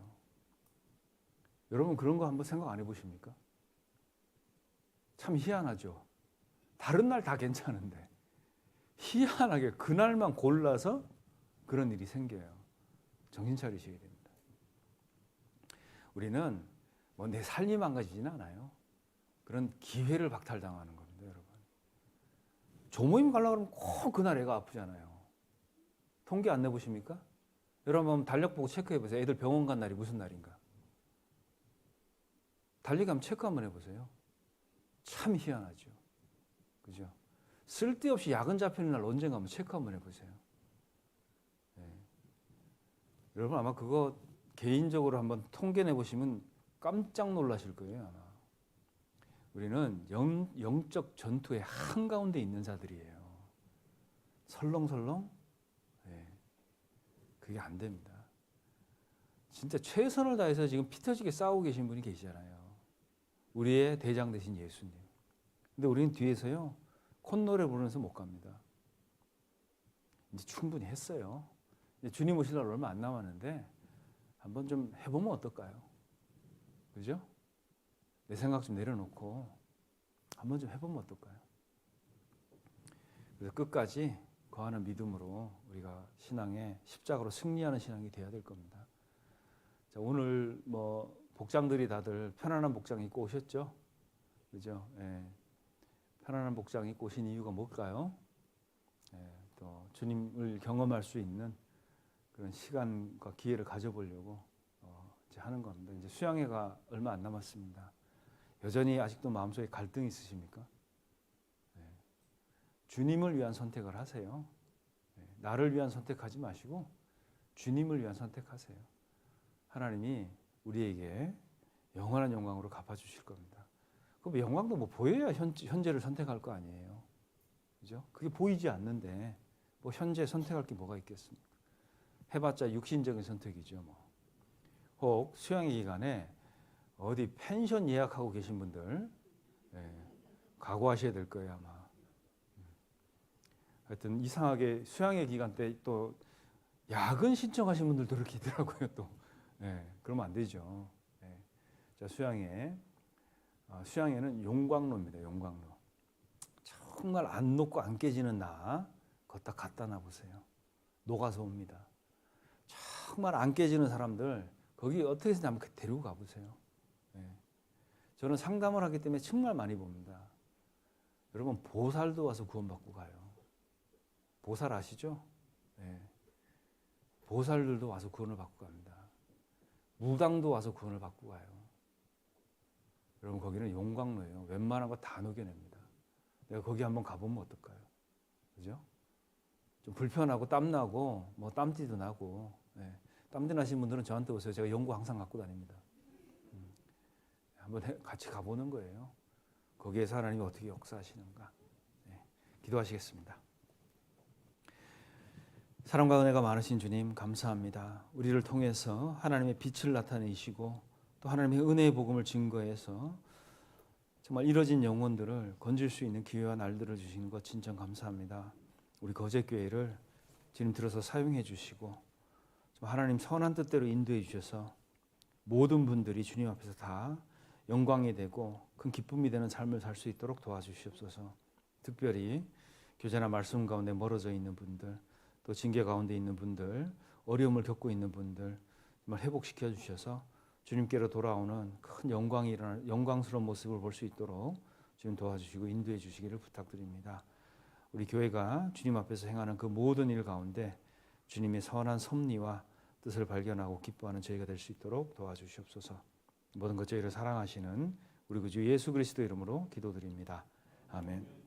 여러분 그런 거 한번 생각 안 해보십니까? 참 희한하죠. 다른 날 다 괜찮은데 희한하게 그날만 골라서 그런 일이 생겨요. 정신 차리셔야 됩니다. 우리는 뭐 내 삶이 망가지지는 않아요. 그런 기회를 박탈당하는 겁니다, 여러분. 조모임 가려고 하면 꼭 그날 애가 아프잖아요. 통계 안 내보십니까? 여러분 한번 달력 보고 체크해 보세요. 애들 병원 간 날이 무슨 날인가? 달력에 한번 체크 한번 해보세요. 참 희한하죠. 그죠? 쓸데없이 야근 잡히는 날 언젠가 한번 체크 한번 해보세요. 네. 여러분 아마 그거 개인적으로 한번 통계 내보시면 깜짝 놀라실 거예요, 아마. 우리는 영적 전투의 한가운데 있는 자들이에요. 설렁설렁? 네. 그게 안 됩니다. 진짜 최선을 다해서 지금 피 터지게 싸우고 계신 분이 계시잖아요. 우리의 대장 되신 예수님. 근데 우리는 뒤에서요, 콧노래 부르면서 못 갑니다. 이제 충분히 했어요. 이제 주님 오실 날 얼마 안 남았는데 한번 좀 해보면 어떨까요? 그죠? 내 생각 좀 내려놓고 한번 좀 해보면 어떨까요? 그래서 끝까지 거하는 믿음으로 우리가 신앙에 십자가로 승리하는 신앙이 돼야 될 겁니다. 자, 오늘 뭐 복장들이 다들 편안한 복장 입고 오셨죠? 그죠? 예. 편안한 복장 입고 오신 이유가 뭘까요? 예, 또 주님을 경험할 수 있는 그런 시간과 기회를 가져보려고 이제 하는 겁니다. 이제 수양회가 얼마 안 남았습니다. 여전히 아직도 마음속에 갈등이 있으십니까? 네. 주님을 위한 선택을 하세요. 네. 나를 위한 선택하지 마시고 주님을 위한 선택하세요. 하나님이 우리에게 영원한 영광으로 갚아주실 겁니다. 그럼 영광도 뭐 보여야 현재를 선택할 거 아니에요. 그죠? 그게 보이지 않는데 뭐 현재 선택할 게 뭐가 있겠습니까? 해봤자 육신적인 선택이죠. 뭐. 혹 수양의 기간에 어디 펜션 예약하고 계신 분들 각오하셔야 될 거예요 아마. 하여튼 이상하게 수양의 기간 때 또 야근 신청하신 분들도 이렇게 있더라고요 또. 그러면 안 되죠. 자, 수양회는 용광로입니다. 용광로. 정말 안 녹고 안 깨지는 나 걷다 갖다 놔보세요. 녹아서 옵니다. 정말 안 깨지는 사람들 거기 어떻게 해서 한번 데리고 가보세요. 저는 상담을 하기 때문에 정말 많이 봅니다. 여러분 보살도 와서 구원받고 가요. 보살 아시죠? 보살들도 와서 구원을 받고 갑니다. 무당도 와서 구원을 받고 가요. 여러분 거기는 용광로예요. 웬만한 거 다 녹여냅니다. 내가 거기 한번 가보면 어떨까요? 그죠? 좀 불편하고 땀나고 뭐 땀띠도 나고 땀띠 나신 분들은 저한테 오세요. 제가 연고 항상 갖고 다닙니다. 한번 같이 가보는 거예요. 거기에서 하나님이 어떻게 역사하시는가. 기도하시겠습니다. 사랑과 은혜가 많으신 주님 감사합니다. 우리를 통해서 하나님의 빛을 나타내시고 또 하나님의 은혜의 복음을 증거해서 정말 이뤄진 영혼들을 건질 수 있는 기회와 날들을 주시는 것 진정 감사합니다. 우리 거제교회를 주님 들어서 사용해 주시고 하나님 선한 뜻대로 인도해 주셔서 모든 분들이 주님 앞에서 다 영광이 되고 큰 기쁨이 되는 삶을 살 수 있도록 도와주시옵소서. 특별히 교제나 말씀 가운데 멀어져 있는 분들, 또 징계 가운데 있는 분들, 어려움을 겪고 있는 분들 정말 회복시켜 주셔서 주님께로 돌아오는 큰 영광이 일어나는 영광스러운 모습을 볼 수 있도록 주님 도와주시고 인도해 주시기를 부탁드립니다. 우리 교회가 주님 앞에서 행하는 그 모든 일 가운데 주님의 선한 섭리와 뜻을 발견하고 기뻐하는 저희가 될 수 있도록 도와주시옵소서. 모든 것 저희를 사랑하시는 우리 구주 예수 그리스도 이름으로 기도드립니다. 아멘.